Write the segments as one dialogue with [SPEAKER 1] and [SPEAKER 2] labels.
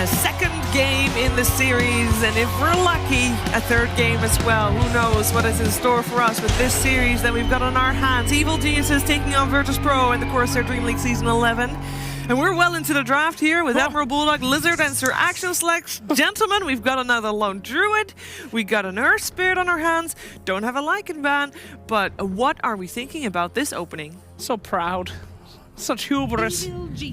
[SPEAKER 1] second game in the series, and if we're lucky, a third game as well. Who knows what is in store for us with this series that we've got on our hands. Evil Geniuses taking on Virtus.pro in the Corsair DreamLeague Season 11. And we're well into the draft here with Admiral Bulldog, Lizard, and Sir Action Selects. Gentlemen, we've got another Lone Druid. We got an Earth Spirit on our hands. Don't have a Lycan ban. But what are we thinking about this opening?
[SPEAKER 2] So proud. Such hubris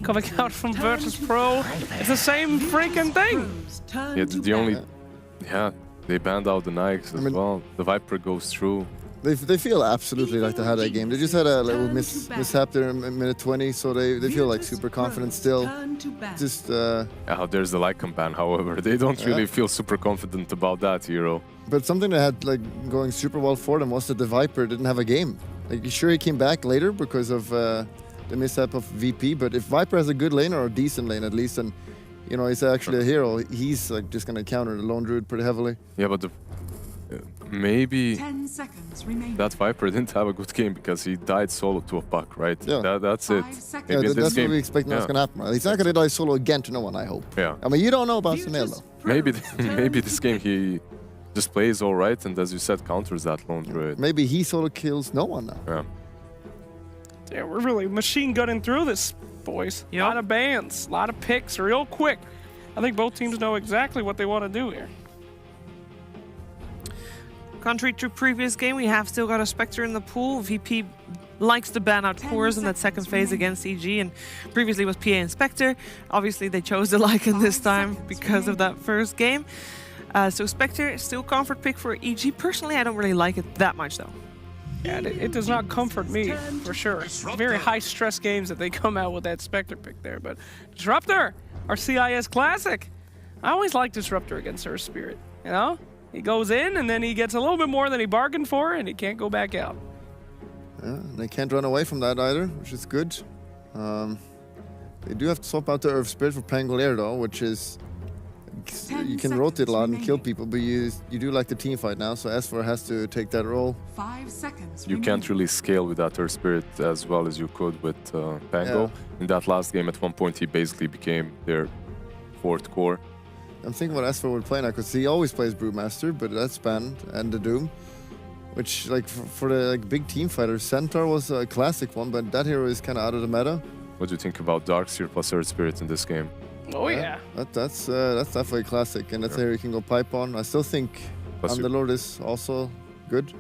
[SPEAKER 2] coming out from Virtus.pro. It's the same freaking thing.
[SPEAKER 3] Yeah, the only... Yeah, they banned out the Nikes as well. The Viper goes through.
[SPEAKER 4] They feel absolutely like they had that game. They just had a little mishap there in minute 20, so they feel like super confident still. Just
[SPEAKER 3] there's the Lycan ban, however. They don't really feel super confident about that hero.
[SPEAKER 4] But something that had like going super well for them was that the Viper didn't have a game. Like, sure, he came back later because of the mishap of VP, but if Viper has a good lane or a decent lane at least, and you know he's actually a hero, he's like just gonna counter the Lone Druid pretty heavily.
[SPEAKER 3] Yeah, but maybe
[SPEAKER 5] 10 seconds remaining.
[SPEAKER 3] that Viper didn't have a good game because he died solo to a puck, right?
[SPEAKER 4] Yeah.
[SPEAKER 3] That's it.
[SPEAKER 4] Yeah, that's what we expect now is going to happen. Right? He's not going to die solo again to no one, I hope.
[SPEAKER 3] Yeah.
[SPEAKER 4] I mean, you don't know about Sunil, though.
[SPEAKER 3] Maybe this game he just plays all right and, as you said, counters that Lone Druid.
[SPEAKER 4] Maybe he solo kills no one now.
[SPEAKER 3] Yeah.
[SPEAKER 2] Yeah, we're really machine gunning through this, boys. A lot of bans, a lot of picks, real quick. I think both teams know exactly what they want to do here.
[SPEAKER 1] Contrary to previous game, we have still got a Spectre in the pool. VP likes to ban out cores in that second phase against EG, and previously was PA and Spectre. Obviously, they chose the Lycan this time because of that first game. So Spectre is still comfort pick for EG. Personally, I don't really like it that much, though.
[SPEAKER 2] Yeah, it does not comfort me, for sure. Very high-stress games that they come out with that Spectre pick there. But Disruptor, our CIS Classic. I always like Disruptor against Earth Spirit, you know? He goes in, and then he gets a little bit more than he bargained for, and he can't go back out.
[SPEAKER 4] Yeah, they can't run away from that either, which is good. They do have to swap out the Earth Spirit for Pangolier, though, which is... You can rotate a lot and kill people, but you do like the team fight now, so S4 has to take that role.
[SPEAKER 5] 5 seconds
[SPEAKER 3] You can't really scale with that Earth Spirit as well as you could with Pango. In that last game, at one point, he basically became their fourth core.
[SPEAKER 4] I'm thinking what S4 would play now, because he always plays Brewmaster, but that's banned, and the Doom. Which, like, for the big team fighters, Centaur was a classic one, but that hero is kind of out of the meta.
[SPEAKER 3] What do you think about Darkseer plus Earth Spirit in this game?
[SPEAKER 2] Oh, yeah.
[SPEAKER 4] That's definitely classic, and that's a hero you can go pipe on. I still think Underlord is also good.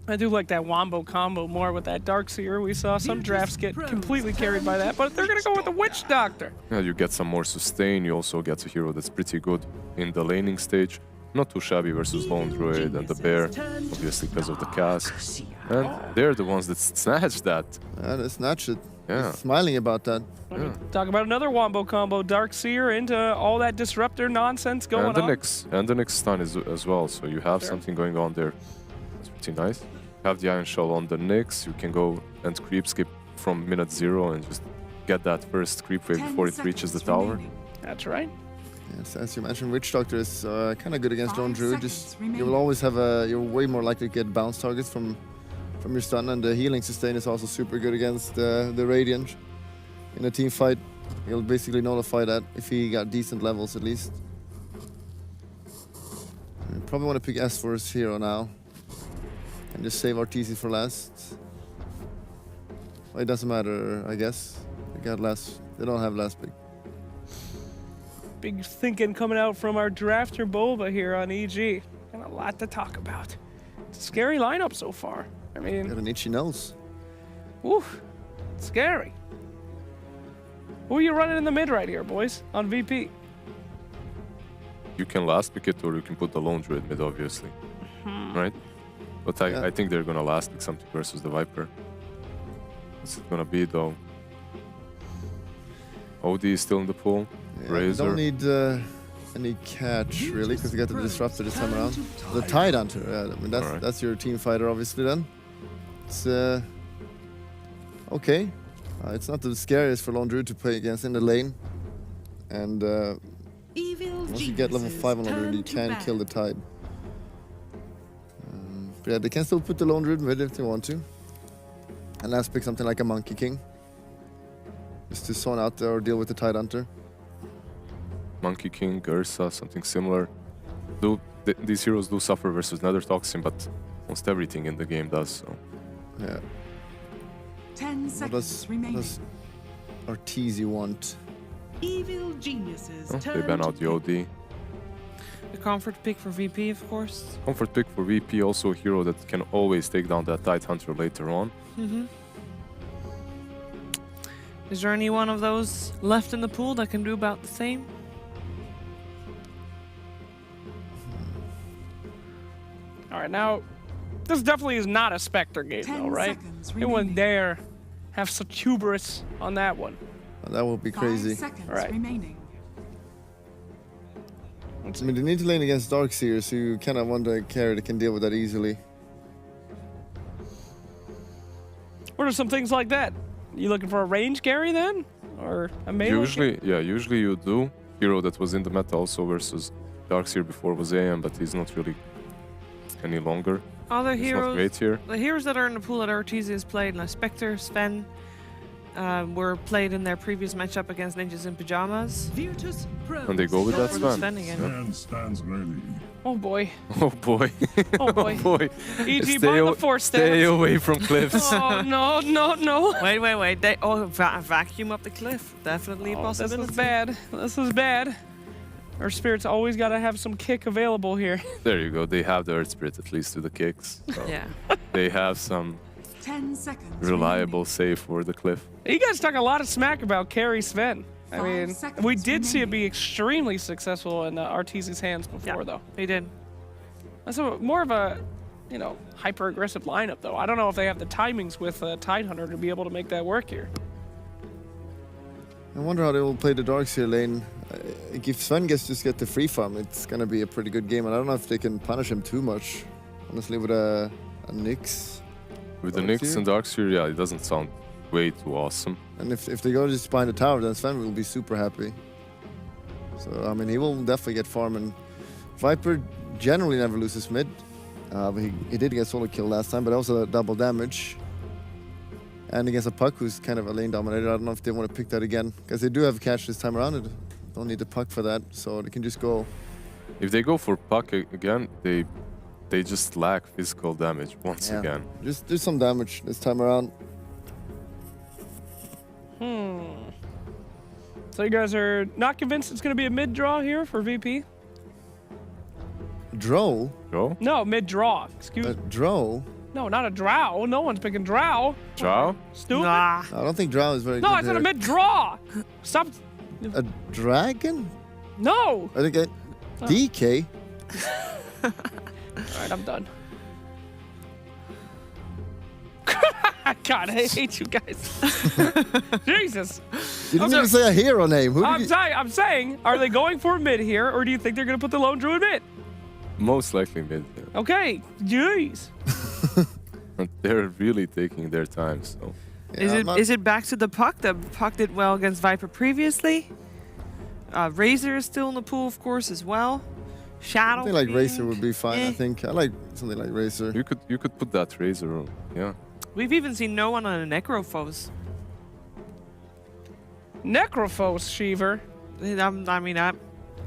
[SPEAKER 2] I do like that Wombo combo more with that Darkseer. We saw some drafts get completely carried by that, but they're going to go with the Witch Doctor.
[SPEAKER 3] Yeah, you get some more sustain. You also get a hero that's pretty good in the laning stage. Not too shabby versus Lone Druid and the Bear, obviously because of the cast. And they're the ones that snatched that.
[SPEAKER 4] Yeah, they snatched it.
[SPEAKER 3] Yeah.
[SPEAKER 4] He's smiling about that.
[SPEAKER 3] Yeah.
[SPEAKER 2] Talk about another Wombo combo, Darkseer into all that Disruptor nonsense going on.
[SPEAKER 3] And the Nyx stun as well, so you have something going on there. That's pretty nice. Have the Iron Shell on the Nyx, you can go and creep skip from minute 0 and just get that first creep wave before it reaches the tower.
[SPEAKER 2] That's right.
[SPEAKER 4] Yes, as you mentioned, Witch Doctor is kind of good against Lone Druid. Just you will always have you're way more likely to get bounce targets from your stun, and the healing sustain is also super good against the Radiant. In a team fight, he'll basically nullify that if he got decent levels at least. I probably want to pick S for his hero now. And just save our TC for last. Well, it doesn't matter, I guess. They got last. They don't have last pick.
[SPEAKER 2] Big thinking coming out from our drafter Bova here on EG. And a lot to talk about. It's a scary lineup so far. I mean,
[SPEAKER 4] got an itchy nose.
[SPEAKER 2] Oof, scary. Who are you running in the mid right here, boys, on VP?
[SPEAKER 3] You can last pick it, or you can put the Lone Druid mid, obviously. Right? But I think they're gonna last pick something versus the Viper. What's it gonna be, though? OD is still in the pool.
[SPEAKER 4] Yeah,
[SPEAKER 3] Razor.
[SPEAKER 4] Don't need any catch, really, because you got the Disruptor this time around. The Tide Hunter, yeah, I mean, that's your team fighter, obviously, then. It's okay. It's not the scariest for Lone Druid to play against in the lane. And once you get level 5 on Lone Druid, you can kill the Tide. But yeah, they can still put the Lone Druid mid if they want to. And last pick something like a Monkey King. Just to zone out or deal with the Tide Hunter.
[SPEAKER 3] Monkey King, Ursa, something similar. These heroes do suffer versus Nether Toxin, but almost everything in the game does. So.
[SPEAKER 4] Yeah.
[SPEAKER 5] 10
[SPEAKER 4] What
[SPEAKER 5] seconds remaining.
[SPEAKER 4] does Arteezy want?
[SPEAKER 5] Evil geniuses
[SPEAKER 3] Oh,
[SPEAKER 5] turn
[SPEAKER 3] they ban
[SPEAKER 5] to
[SPEAKER 3] out the OD.
[SPEAKER 1] The comfort pick for VP, of course.
[SPEAKER 3] Comfort pick for VP, also a hero that can always take down that Tidehunter later on.
[SPEAKER 1] Is there any one of those left in the pool that can do about the same?
[SPEAKER 2] All right, now, this definitely is not a Spectre game,
[SPEAKER 5] 10
[SPEAKER 2] though, right?
[SPEAKER 5] seconds
[SPEAKER 2] They wouldn't
[SPEAKER 5] remaining.
[SPEAKER 2] dare have such hubris on that one.
[SPEAKER 4] That would be
[SPEAKER 5] 5
[SPEAKER 4] crazy.
[SPEAKER 5] seconds
[SPEAKER 2] Right.
[SPEAKER 5] remaining.
[SPEAKER 4] I mean, they need to lane against Darkseer, so you kind of want a carry that can deal with that easily.
[SPEAKER 2] What are some things like that? You looking for a range carry then? Or a melee?
[SPEAKER 3] Usually you do. Hero that was in the meta also versus Darkseer before was AM, but he's not really any longer.
[SPEAKER 1] Other
[SPEAKER 3] It's not great
[SPEAKER 1] heroes,
[SPEAKER 3] here.
[SPEAKER 1] the heroes that are in the pool that Arteezy has played, like Spectre, Sven, were played in their previous matchup against Ninjas in Pajamas.
[SPEAKER 5] Virtus Pro.
[SPEAKER 3] And they go with that
[SPEAKER 1] For the
[SPEAKER 3] Sven.
[SPEAKER 1] Sven again.
[SPEAKER 6] Man stands ready.
[SPEAKER 2] Oh boy.
[SPEAKER 3] Oh boy.
[SPEAKER 2] Oh boy.
[SPEAKER 3] Oh boy.
[SPEAKER 2] EG by the force
[SPEAKER 3] Stay
[SPEAKER 2] stance.
[SPEAKER 3] away from cliffs.
[SPEAKER 2] Oh, no, no, no.
[SPEAKER 1] Wait. They vacuum up the cliff. Definitely a
[SPEAKER 2] Oh, this
[SPEAKER 1] possibility.
[SPEAKER 2] is bad. This is bad. Our Spirit's always got to have some kick available here.
[SPEAKER 3] There you go. They have the Earth Spirit at least to the kicks. So
[SPEAKER 1] Yeah.
[SPEAKER 3] they have some
[SPEAKER 5] 10 seconds
[SPEAKER 3] reliable save for the cliff.
[SPEAKER 2] You guys talk a lot of smack about carry Sven. I
[SPEAKER 5] 5
[SPEAKER 2] mean,
[SPEAKER 5] seconds
[SPEAKER 2] we did see it be
[SPEAKER 5] remaining.
[SPEAKER 2] extremely successful in Arteezy's hands before, though.
[SPEAKER 1] He did.
[SPEAKER 2] That's more of a, hyper-aggressive lineup, though. I don't know if they have the timings with Tidehunter to be able to make that work here.
[SPEAKER 4] I wonder how they will play the Darkseer lane. If Sven just get the free farm, it's gonna be a pretty good game, and I don't know if they can punish him too much. Honestly, with a Nyx.
[SPEAKER 3] With the Nyx
[SPEAKER 4] Darkseer?
[SPEAKER 3] and Darkseer, yeah, it doesn't sound way too awesome.
[SPEAKER 4] And if they go just behind the tower, then Sven will be super happy. So, I mean, he will definitely get farm. And Viper generally never loses mid. But he did get solo kill last time, but also double damage. And against a Puck who's kind of a lane dominator, I don't know if they want to pick that again. Because they do have catch this time around. They don't need the Puck for that, so they can just go.
[SPEAKER 3] If they go for Puck again, they just lack physical damage once
[SPEAKER 4] Yeah.
[SPEAKER 3] again.
[SPEAKER 4] Just do some damage this time around.
[SPEAKER 2] So you guys are not convinced it's going to be a mid-draw here for VP?
[SPEAKER 4] Drow?
[SPEAKER 3] Joe?
[SPEAKER 2] No, mid-draw. Excuse me.
[SPEAKER 4] Drow?
[SPEAKER 2] No, not a drow. No one's picking drow.
[SPEAKER 3] Drow?
[SPEAKER 2] Stupid.
[SPEAKER 1] Nah.
[SPEAKER 4] I don't think Drow is very
[SPEAKER 2] No,
[SPEAKER 4] good
[SPEAKER 2] I said a
[SPEAKER 4] here.
[SPEAKER 2] mid-draw. Stop.
[SPEAKER 4] A dragon?
[SPEAKER 2] No.
[SPEAKER 4] I think DK?
[SPEAKER 2] All right, I'm done. God, I hate you guys. Jesus.
[SPEAKER 4] You didn't even say a hero name. Who did you...
[SPEAKER 2] I'm saying, are they going for mid here, or do you think they're going to put the Lone Druid mid?
[SPEAKER 3] Most likely mid. Yeah.
[SPEAKER 2] Okay, jeez.
[SPEAKER 3] And they're really taking their time, so.
[SPEAKER 4] Yeah,
[SPEAKER 1] Is it back to the Puck? The Puck did well against Viper previously. Razor is still in the pool, of course, as well. Shadow.
[SPEAKER 4] Something like
[SPEAKER 1] King.
[SPEAKER 4] Racer would be fine, I
[SPEAKER 1] Eh.
[SPEAKER 4] think. I like something like Racer.
[SPEAKER 3] You could put that Razor on, yeah.
[SPEAKER 1] We've even seen no one on a Necrophos.
[SPEAKER 2] Necrophos, Sheever.
[SPEAKER 1] I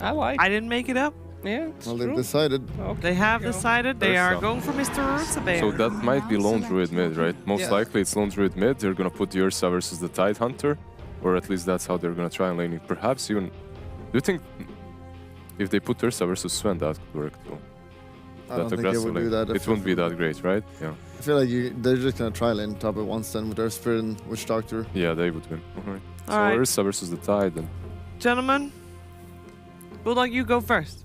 [SPEAKER 2] I like.
[SPEAKER 1] I didn't make it up.
[SPEAKER 2] Yeah, it's
[SPEAKER 4] Well, they've
[SPEAKER 2] true.
[SPEAKER 4] decided.
[SPEAKER 2] Okay,
[SPEAKER 1] They have
[SPEAKER 2] there you go.
[SPEAKER 1] decided they are
[SPEAKER 3] Ursa.
[SPEAKER 1] going for Mr. Ursa
[SPEAKER 3] So that might be Lone Druid mid, right? Most
[SPEAKER 4] Yeah.
[SPEAKER 3] likely it's Lone Druid mid. They're gonna put the Ursa versus the Tidehunter, or at least that's how they're gonna try and lane it. Perhaps even. Do you think if they put Ursa versus Sven, that could work too?
[SPEAKER 4] I don't think they would do that.
[SPEAKER 3] It wouldn't be that great, right? Yeah.
[SPEAKER 4] I feel like they're just gonna try lane top it once then with their Spirit and Witch Doctor.
[SPEAKER 3] Yeah, they would win. Alright. So
[SPEAKER 1] All right.
[SPEAKER 3] Ursa versus the Tide, and
[SPEAKER 1] Gentlemen, Bulldog, you go first.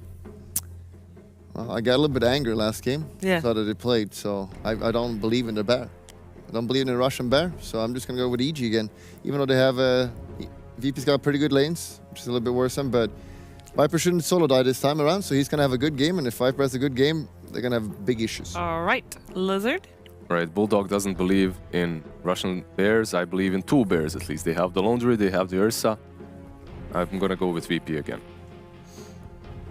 [SPEAKER 4] I got a little bit angry last game.
[SPEAKER 1] Yeah.
[SPEAKER 4] Thought that they played, so I don't believe in the bear. I don't believe in the Russian bear, so I'm just gonna go with EG again. Even though they have VP's got pretty good lanes, which is a little bit worrisome, but Viper shouldn't solo die this time around, so he's gonna have a good game, and if Viper has a good game, they're gonna have big issues.
[SPEAKER 1] All right, Lizard.
[SPEAKER 3] right, Bulldog doesn't believe in Russian bears. I believe in two bears at least. They have the Lone Druid, they have the Ursa. I'm gonna go with VP again.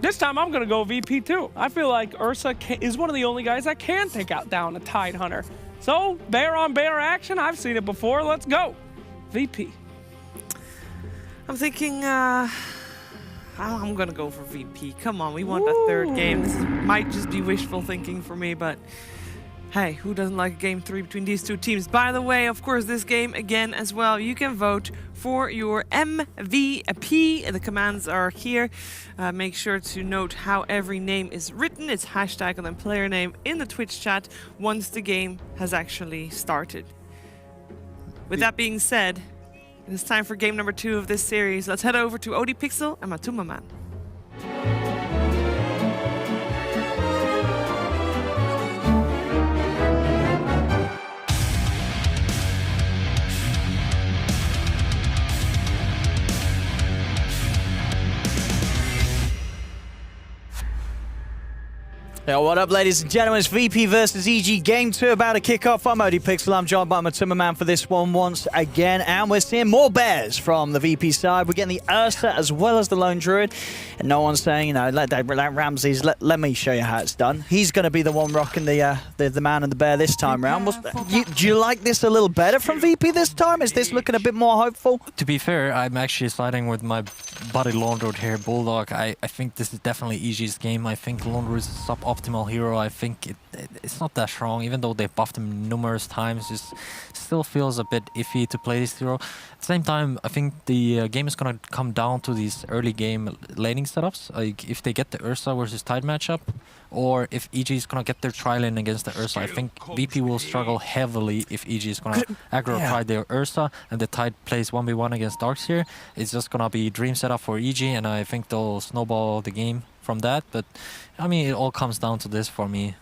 [SPEAKER 2] This time I'm going to go VP too. I feel like Ursa is one of the only guys that can take out down a Tidehunter. So, bear on bear action. I've seen it before. Let's go. VP.
[SPEAKER 1] I'm thinking I'm gonna go for VP. Come on, we want that third game. This might just be wishful thinking for me, but hey, who doesn't like game 3 between these two teams? By the way, of course, this game again as well, you can vote for your MVP. The commands are here. Make sure to note how every name is written. It's hashtag and then player name in the Twitch chat once the game has actually started. With that being said, it's time for game number 2 of this series. Let's head over to ODPixel and Matumaman.
[SPEAKER 6] Yo, what up, ladies and gentlemen? It's VP versus EG Game 2 about to kick off. I'm ODPixel. I'm joined by Matumaman for this one once again. And we're seeing more bears from the VP side. We're getting the Ursa as well as the Lone Druid. And no one's saying, you know, let Ramses, let me show you how it's done. He's going to be the one rocking the man and the bear this time round. Do you like this a little better from VP this time? Is this looking a bit more hopeful?
[SPEAKER 7] To be fair, I'm actually siding with my buddy Lone Druid here, Bulldog. I think this is definitely EG's game. I think Lone Druid is a suboptimal hero. I think it's not that strong, even though they buffed him numerous times. It still feels a bit iffy to play this hero. At the same time, I think the game is going to come down to these early game laning setups. Like if they get the Ursa versus Tide matchup, or if EG is going to get their tri-lane against the Ursa. I think VP will struggle heavily if EG is going to aggro try their Ursa and the Tide plays 1v1 against Darks here. It's just going to be dream setup for EG, and I think they'll snowball the game from that. But I mean, it all comes down to this for me.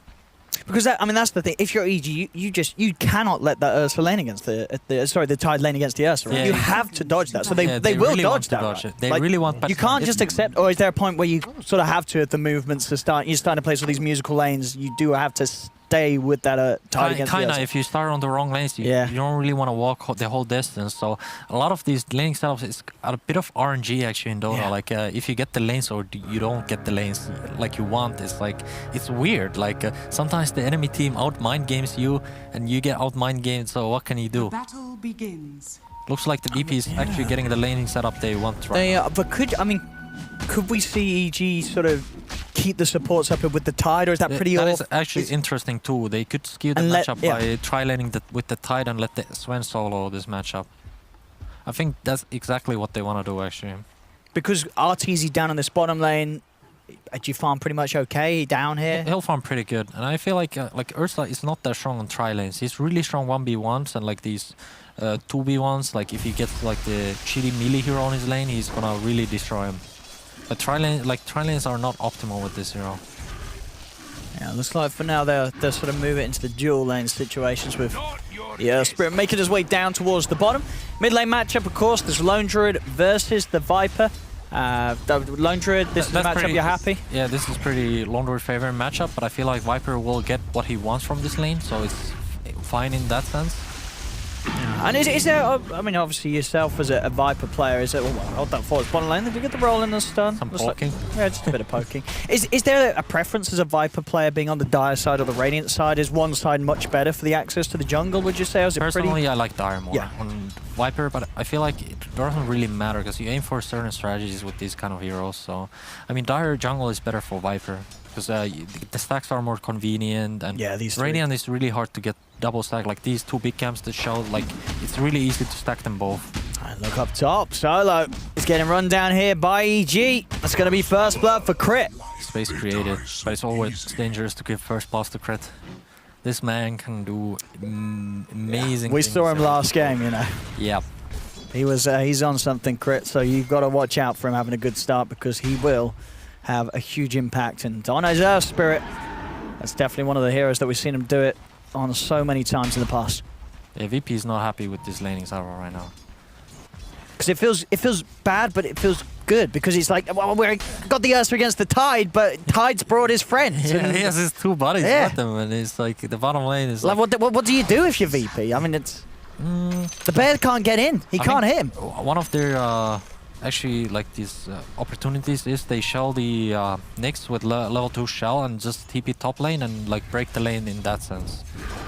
[SPEAKER 6] Because that's the thing. If you're EG, you cannot let that Ursa lane against the Tide lane against the Ursa. Right?
[SPEAKER 7] Yeah,
[SPEAKER 6] you have to dodge that. So they will
[SPEAKER 7] really
[SPEAKER 6] dodge that.
[SPEAKER 7] Dodge
[SPEAKER 6] right?
[SPEAKER 7] They really want.
[SPEAKER 6] You can't just accept. Or is there a point where you sort of have to at the movements to start? You're starting to play with these musical lanes. You do have to stay with that Tide against the Ursa.
[SPEAKER 7] If you start on the wrong lanes, you don't really want to walk the whole distance. So a lot of these laning setups is a bit of RNG actually in Dota.
[SPEAKER 6] Yeah.
[SPEAKER 7] Like if you get the lanes or you don't get the lanes like you want, it's weird. Like sometimes the enemy team out-mind games you and you get out-mind gamed. So what can you do?
[SPEAKER 5] Battle begins.
[SPEAKER 7] Looks like the VP is actually getting the laning setup they want right
[SPEAKER 6] But could we see EG sort of keep the supports up with the Tide, or is that pretty
[SPEAKER 7] That
[SPEAKER 6] off?
[SPEAKER 7] is actually interesting too. They could skew the matchup by tri-laning with the Tide and let the Sven solo this matchup. I think that's exactly what they want to do actually.
[SPEAKER 6] Because RTZ down on this bottom lane, do you farm pretty much okay down here?
[SPEAKER 7] He'll farm pretty good, and I feel like Ursa is not that strong on tri-lanes. He's really strong 1v1s and like these 2v1s. Like if he gets like the cheaty melee hero on his lane, he's gonna really destroy him. But tri-lanes are not optimal with this hero.
[SPEAKER 6] Yeah, looks like for now they'll sort of move it into the dual lane situations with Spirit making his way down towards the bottom. Mid lane matchup, of course, there's Lone Druid versus the Viper. Lone Druid, this is a matchup you're happy?
[SPEAKER 7] Yeah, this is pretty Lone Druid favorite matchup, but I feel like Viper will get what he wants from this lane, so it's fine in that sense.
[SPEAKER 6] And is there, obviously yourself as a Viper player, is it, hold that forward bottom lane, did you get the roll in the stun?
[SPEAKER 7] Some poking.
[SPEAKER 6] Yeah, just a bit of poking. Is there a preference as a Viper player being on the Dire side or the Radiant side? Is one side much better for the access to the jungle, would you say? Or is it
[SPEAKER 7] Personally, I like Dire more
[SPEAKER 6] Yeah.
[SPEAKER 7] on Viper, but I feel like it doesn't really matter because you aim for certain strategies with these kind of heroes. So, I mean, Dire jungle is better for Viper because the stacks are more convenient, and Radiant is really hard to get double stack. Like these two big camps that show, like it's really easy to stack them both.
[SPEAKER 6] And look up top, Solo is getting run down here by EG. That's going to be first blood for Crit.
[SPEAKER 7] Space created, but it's always dangerous to give first pass to Crit. This man can do amazing
[SPEAKER 6] We
[SPEAKER 7] things.
[SPEAKER 6] saw him last game, you know.
[SPEAKER 7] Yeah.
[SPEAKER 6] He's on something, Crit, so you've got to watch out for him having a good start because he will have a huge impact. And on his Earth Spirit, that's definitely one of the heroes that we've seen him do it on so many times in the past.
[SPEAKER 7] Yeah, VP is not happy with this laning server right now.
[SPEAKER 6] Because it feels bad, but it feels good because it's like, well, we got the Ursa against the Tide, but Tide's brought his friends.
[SPEAKER 7] Yeah, he has his two buddies with him, and it's like the bottom lane is
[SPEAKER 6] like what do you do if you're VP? I mean, it's the bear can't get in. He can't hit him.
[SPEAKER 7] One of their actually like these opportunities is they shell the Nyx with level 2 shell and just TP top lane and like break the lane in that sense.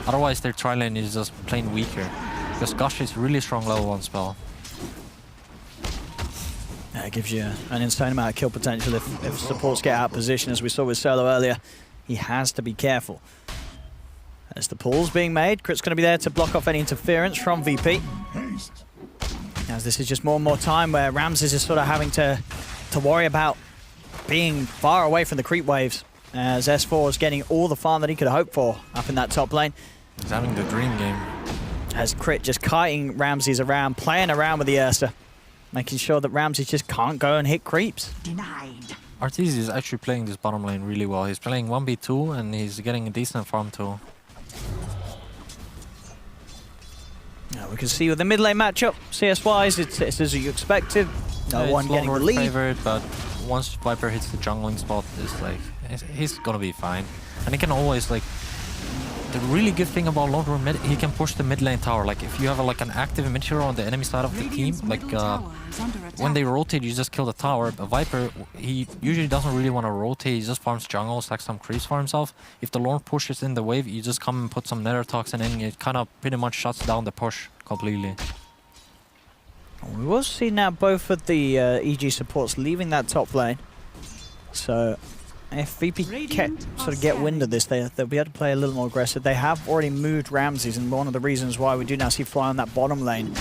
[SPEAKER 7] Otherwise their tri lane is just plain weaker because Gush is really strong level 1 spell.
[SPEAKER 6] That gives you an insane amount of kill potential if supports get out of position, as we saw with Solo earlier. He has to be careful. As the pull's being made, Crit's going to be there to block off any interference from VP. As this is just more and more time where Ramses is sort of having to worry about being far away from the creep waves, as S4 is getting all the farm that he could hope for up in that top lane.
[SPEAKER 7] He's having the dream game.
[SPEAKER 6] As Crit just kiting Ramses around, playing around with the Ursa, making sure that Ramses just can't go and hit creeps.
[SPEAKER 5] Denied.
[SPEAKER 7] Arteezy is actually playing this bottom lane really well. He's playing 1v2 and he's getting a decent farm too.
[SPEAKER 6] Now we can see with the mid lane matchup, CS-wise, it's as you expected. No one getting the lead.
[SPEAKER 7] Favorite, but once Viper hits the jungling spot, it's like he's gonna be fine. And he can always like. The really good thing about Lord mid, he can push the mid lane tower. Like if you have like an active mid hero on the enemy side of the team, like when they rotate, you just kill the tower. But Viper, he usually doesn't really want to rotate. He just farms jungle, stacks some creeps for himself. If the Lord pushes in the wave, you just come and put some nether toxin in. It kind of pretty much shuts down the push completely.
[SPEAKER 6] We will see now both of the EG supports leaving that top lane. So if VP sort of get wind of this, they'll be able to play a little more aggressive. They have already moved Ramses, and one of the reasons why we do now see Fly on that bottom lane.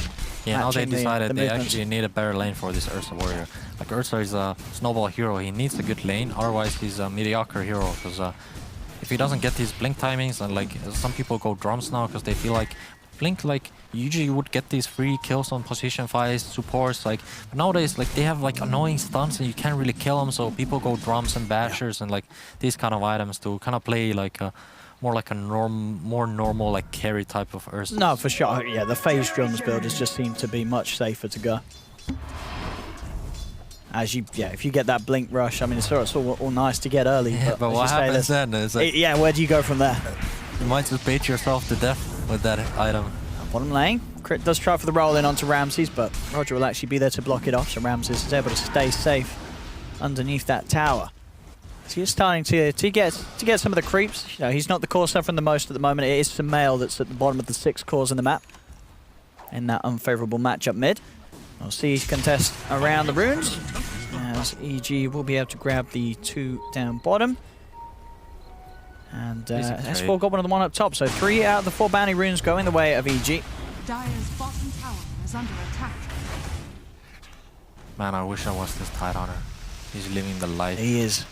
[SPEAKER 7] Yeah, now they decided they
[SPEAKER 6] movements.
[SPEAKER 7] actually need a better lane for this Ursa warrior. Like Ursa is a snowball hero, he needs a good lane, otherwise he's a mediocre hero. Because if he doesn't get these blink timings, and like some people go drums now because they feel like blink, like usually you would get these free kills on position fights, supports, like but nowadays like they have like annoying stunts and you can't really kill them, so people go drums and bashers and like these kind of items to kind of play like a more like a more normal like carry type of Ursa.
[SPEAKER 6] No, for sure. Yeah, the phase drums builders just seem to be much safer to go. As you, if you get that blink rush, I mean, it's all nice to get early.
[SPEAKER 7] Yeah, but what happens then? Is like,
[SPEAKER 6] yeah, where do you go from there?
[SPEAKER 7] You might just bait yourself to death with that item.
[SPEAKER 6] Bottom lane, Crit does try for the roll in onto Ramses, but Roger will actually be there to block it off, so Ramses is able to stay safe underneath that tower. So he's starting to get some of the creeps. You know, he's not the core suffering the most at the moment. It is Sumail that's at the bottom of the 6 cores in the map in that unfavorable matchup mid. We'll see he contest around the runes, as EG will be able to grab the 2 down bottom. And S4 got one of the 1 up top, so 3 out of the 4 bounty runes going the way of EG.
[SPEAKER 5] Dire's bottom tower is under attack.
[SPEAKER 7] Man, I wish I was this tight on her. He's living the life.
[SPEAKER 6] He is.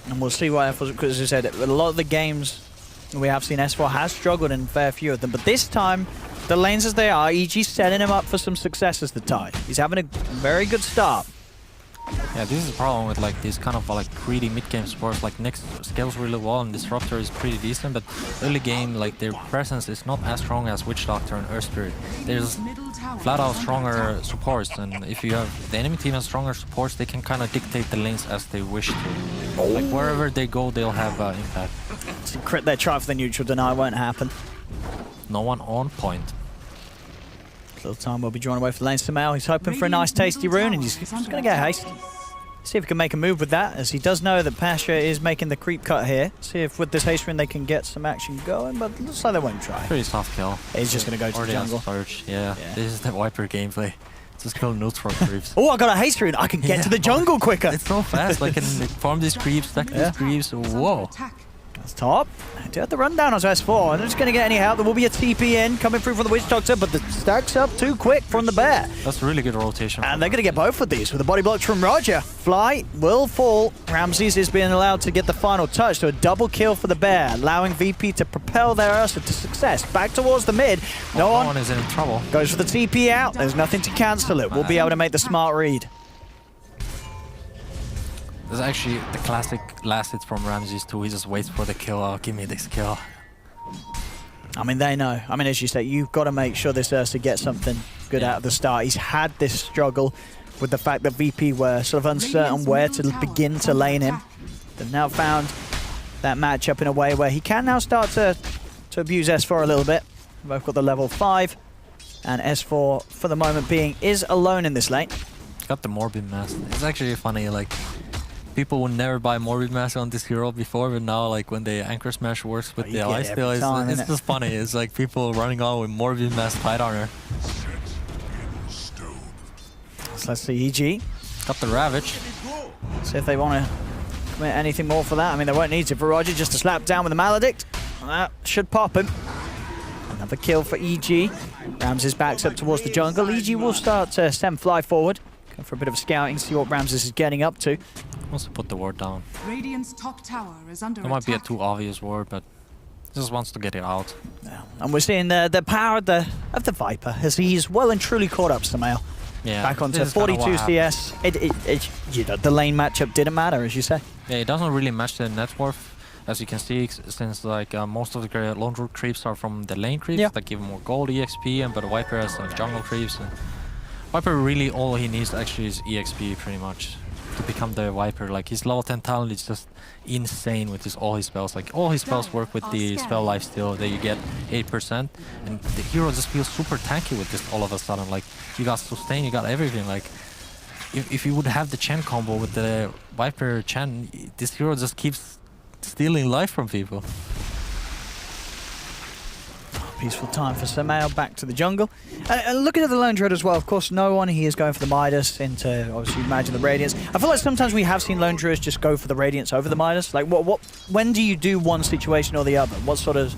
[SPEAKER 6] And we'll see why, because as I said, a lot of the games we have seen S4 has struggled in a fair few of them, but this time, the lanes as they are, EG's setting him up for some success as the tide. He's having a very good start.
[SPEAKER 7] Yeah, this is the problem with like these kind of like greedy mid-game supports. Like Nyx scales really well and Disruptor is pretty decent, but early game like their presence is not as strong as Witch Doctor and Earth Spirit. There's flat out stronger supports, and if you have the enemy team has stronger supports, they can kind of dictate the lanes as they wish to. Like wherever they go, they'll have impact.
[SPEAKER 6] So Crit there, try for the neutral deny, won't happen.
[SPEAKER 7] No one on point.
[SPEAKER 6] Little time will be drawn away for lane Sumail. He's hoping for a nice tasty rune, and he's just going to get haste. See if he can make a move with that, as he does know that Pasha is making the creep cut here. See if with this haste rune they can get some action going, but it looks like they won't try.
[SPEAKER 7] Pretty soft kill.
[SPEAKER 6] He's just going to go to the jungle.
[SPEAKER 7] Surge. Yeah, this is the Viper gameplay. Just kill nuts for creeps.
[SPEAKER 6] Oh, I got a haste rune. I can get to the jungle quicker.
[SPEAKER 7] It's so fast. I can farm these creeps, stack these creeps. Whoa.
[SPEAKER 6] That's top. Do have the rundown as S4. They're just going to get any help. There will be a TP in coming through from the Witch Doctor, but the stacks up too quick from the bear.
[SPEAKER 7] That's a really good rotation.
[SPEAKER 6] And they're going to get both of these with the body blocks from Roger. Fly will fall. Ramses is being allowed to get the final touch, so a double kill for the bear, allowing VP to propel their Ursa to success. Back towards the mid. No one
[SPEAKER 7] is in trouble.
[SPEAKER 6] Goes for the TP out. There's nothing to cancel it. We'll be able to make the smart read.
[SPEAKER 7] This is actually the classic last hit from Ramses too. He just waits for the kill. Oh, give me this kill.
[SPEAKER 6] I mean, they know. I mean, as you say, you've got to make sure this Ursa gets something good out of the start. He's had this struggle with the fact that VP were sort of uncertain where to begin to lane him. They've now found that matchup in a way where he can now start to abuse S4 a little bit. Both got the level 5, and S4, for the moment being, is alone in this lane.
[SPEAKER 7] Got the Morbid Mask. It's actually funny, like, people would never buy Morbid Mask on this hero before, but now, like, when the Anchor Smash works with the Ice Steel, it's just funny. It's like people running on with Morbid Mask tight on her.
[SPEAKER 6] So let's see, EG
[SPEAKER 7] Got the Ravage.
[SPEAKER 6] See if they want to commit anything more for that. I mean, they won't need to for Roger, just to slap down with the Maledict. That should pop him. Another kill for EG. Ramses backs up towards the jungle. EG will start to send fly forward. Go for a bit of scouting, see what Ramses is getting up to.
[SPEAKER 7] Wants to put the ward down.
[SPEAKER 5] Radiant's top tower is under
[SPEAKER 7] It might be a
[SPEAKER 5] attack.
[SPEAKER 7] too obvious ward, but just wants to get it out.
[SPEAKER 6] Yeah. And we're seeing the power of the Viper as he's well and truly caught up to Mail.
[SPEAKER 7] Yeah,
[SPEAKER 6] Back onto
[SPEAKER 7] this is kinda
[SPEAKER 6] 42
[SPEAKER 7] what happened.
[SPEAKER 6] CS. You know, the lane matchup didn't matter, as you say.
[SPEAKER 7] Yeah, it doesn't really match the net worth, as you can see, since like most of the lone root creeps are from the lane creeps that give more gold EXP, and but Viper has jungle creeps. And Viper really all he needs actually is EXP pretty much to become the Viper. Like his level 10 talent is just insane with all his spells. Like all his spells work with the spell lifesteal that you get 8%, and the hero just feels super tanky with this all of a sudden. Like you got sustain, you got everything. Like if you would have the Chen combo with the Viper Chen, this hero just keeps stealing life from people.
[SPEAKER 6] Peaceful time for Samael back to the jungle. And looking at the Lone Druid as well, of course, no one here is going for the Midas into, obviously, you imagine the Radiance. I feel like sometimes we have seen Lone Druids just go for the Radiance over the Midas. Like, when do you do one situation or the other? What sort of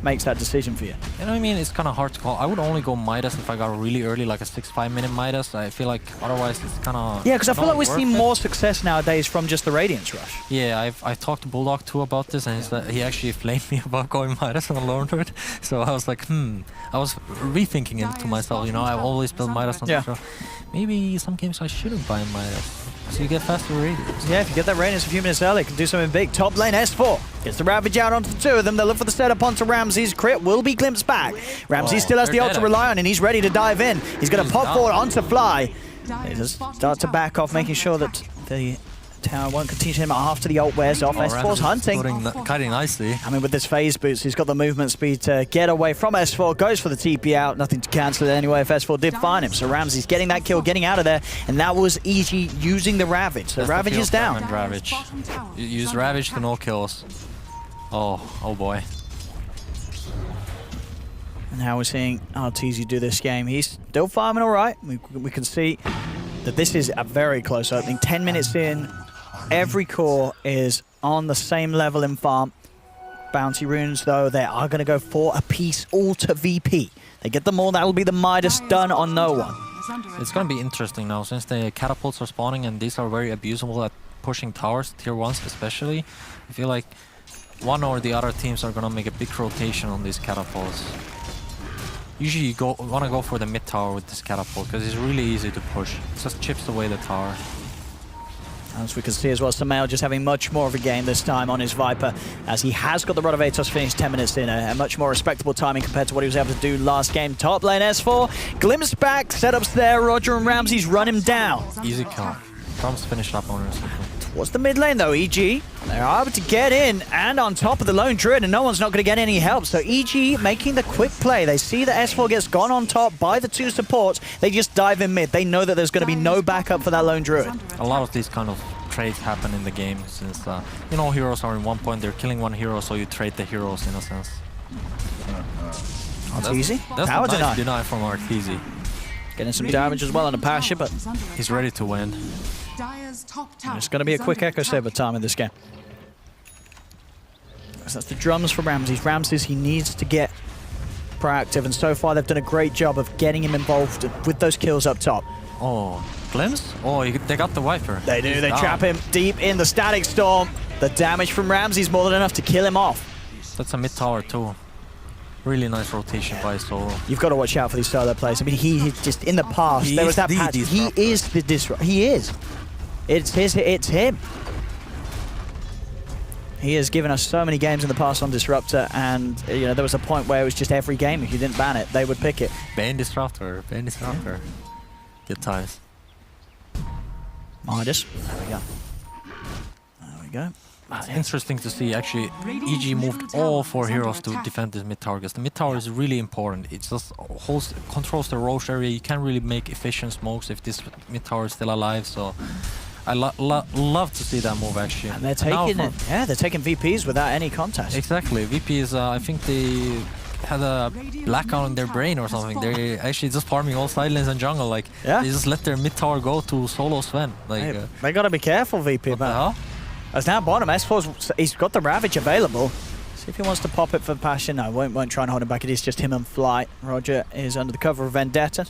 [SPEAKER 6] makes that decision for you?
[SPEAKER 7] You know what I mean? It's kind of hard to call. I would only go Midas if I got really early, like a 6-5 minute Midas. I feel like otherwise it's kind of...
[SPEAKER 6] Yeah, because I feel like we see more success nowadays from just the Radiance Rush.
[SPEAKER 7] Yeah, I talked to Bulldog too about this, and he actually flamed me about going Midas on Lone Druid. So I was like, I was rethinking it to myself, you know, I've always built Midas on the show. Maybe some games I shouldn't buy Midas. So you get faster Radiance.
[SPEAKER 6] Yeah, if you get that Radiance a few minutes early, you can do something big. Top lane, S4 gets the Ravage out onto the two of them. They look for the setup onto Ramses. Crit will be glimpsed back. Ramses still has the ult to rely on, and he's ready to dive in. He's going to pop forward onto Fly. They just start to back off, making sure that the tower won't continue him after the ult wears off. S4's hunting.
[SPEAKER 7] Cutting nicely.
[SPEAKER 6] I mean, with this phase boost, he's got the movement speed to get away from S4. Goes for the TP out. Nothing to cancel it anyway if S4 did find him. So Ramses getting that kill, getting out of there. And that was EG using the Ravage. So Ravage is down.
[SPEAKER 7] Ravage. You use Ravage to no kills. Oh boy.
[SPEAKER 6] And now we're seeing Arteezy do this game. He's still farming all right. We can see that this is a very close opening. 10 minutes in. Every core is on the same level in farm. Bounty runes, though, they are going to go for a piece all to VP. They get them all, that'll be the Midas done on no one.
[SPEAKER 7] It's going to be interesting now, since the catapults are spawning and these are very abusable at pushing towers, tier 1s especially. I feel like one or the other teams are going to make a big rotation on these catapults. Usually you want to go for the mid tower with this catapult, because it's really easy to push. It just chips away the tower.
[SPEAKER 6] As we can see as well, Samael just having much more of a game this time on his Viper, as he has got the Rod of Atos finished 10 minutes in, a much more respectable timing compared to what he was able to do last game. Top lane S4, glimpse back, setups there, Roger and Ramses run him down.
[SPEAKER 7] Easy kill. Tom's finished up on her.
[SPEAKER 6] Towards the mid lane though, EG, they're able to get in and on top of the Lone Druid, and no one's not going to get any help. So EG making the quick play. They see that S4 gets gone on top by the two supports. They just dive in mid. They know that there's going to be no backup for that Lone Druid.
[SPEAKER 7] A lot of these kind of trades happen in the game, since you know, heroes are in one point, they're killing one hero, so you trade the heroes in a sense.
[SPEAKER 6] Arteezy,
[SPEAKER 7] that's
[SPEAKER 6] power
[SPEAKER 7] a nice deny from Arteezy.
[SPEAKER 6] Getting some damage as well on the Pasha, but
[SPEAKER 7] he's ready to win.
[SPEAKER 6] It's going to be a quick Echo Saber time in this game. So that's the drums for Ramses. Ramses, he needs to get proactive, and so far they've done a great job of getting him involved with those kills up top.
[SPEAKER 7] Oh, glimpse? Oh, they got the Viper.
[SPEAKER 6] They do, they trap him deep in the Static Storm. The damage from Ramses more than enough to kill him off.
[SPEAKER 7] That's a mid tower too. Really nice rotation by Solo.
[SPEAKER 6] You've got to watch out for these solo plays. I mean, he just, in the past, there was that patch. He is the disrupt. He is. It's him. He has given us so many games in the past on Disruptor, and you know, there was a point where it was just every game, if you didn't ban it, they would pick it.
[SPEAKER 7] Ban Disruptor, ban Disruptor. Good times.
[SPEAKER 6] Midas. There we go. There we go.
[SPEAKER 7] It's interesting to see, actually, EG moved all 4 heroes to defend this mid targets. The mid tower is really important. It just controls the Roche area. You can't really make efficient smokes if this mid tower is still alive, so I love to see that move, actually.
[SPEAKER 6] And they're taking it. Yeah, they're taking VPs without any contest.
[SPEAKER 7] Exactly. VPs, I think they had a blackout in their brain or something. They're actually just farming all side lanes and jungle. Like,
[SPEAKER 6] Yeah.
[SPEAKER 7] they just let their mid tower go to solo Sven. Like,
[SPEAKER 6] Hey, they got to be careful, VP,
[SPEAKER 7] what the
[SPEAKER 6] man.
[SPEAKER 7] hell?
[SPEAKER 6] As now bottom, S4's, he's got the Ravage available. See if he wants to pop it for Passion. No, won't try and hold him back. It is just him and Flight. Roger is under the cover of Vendetta.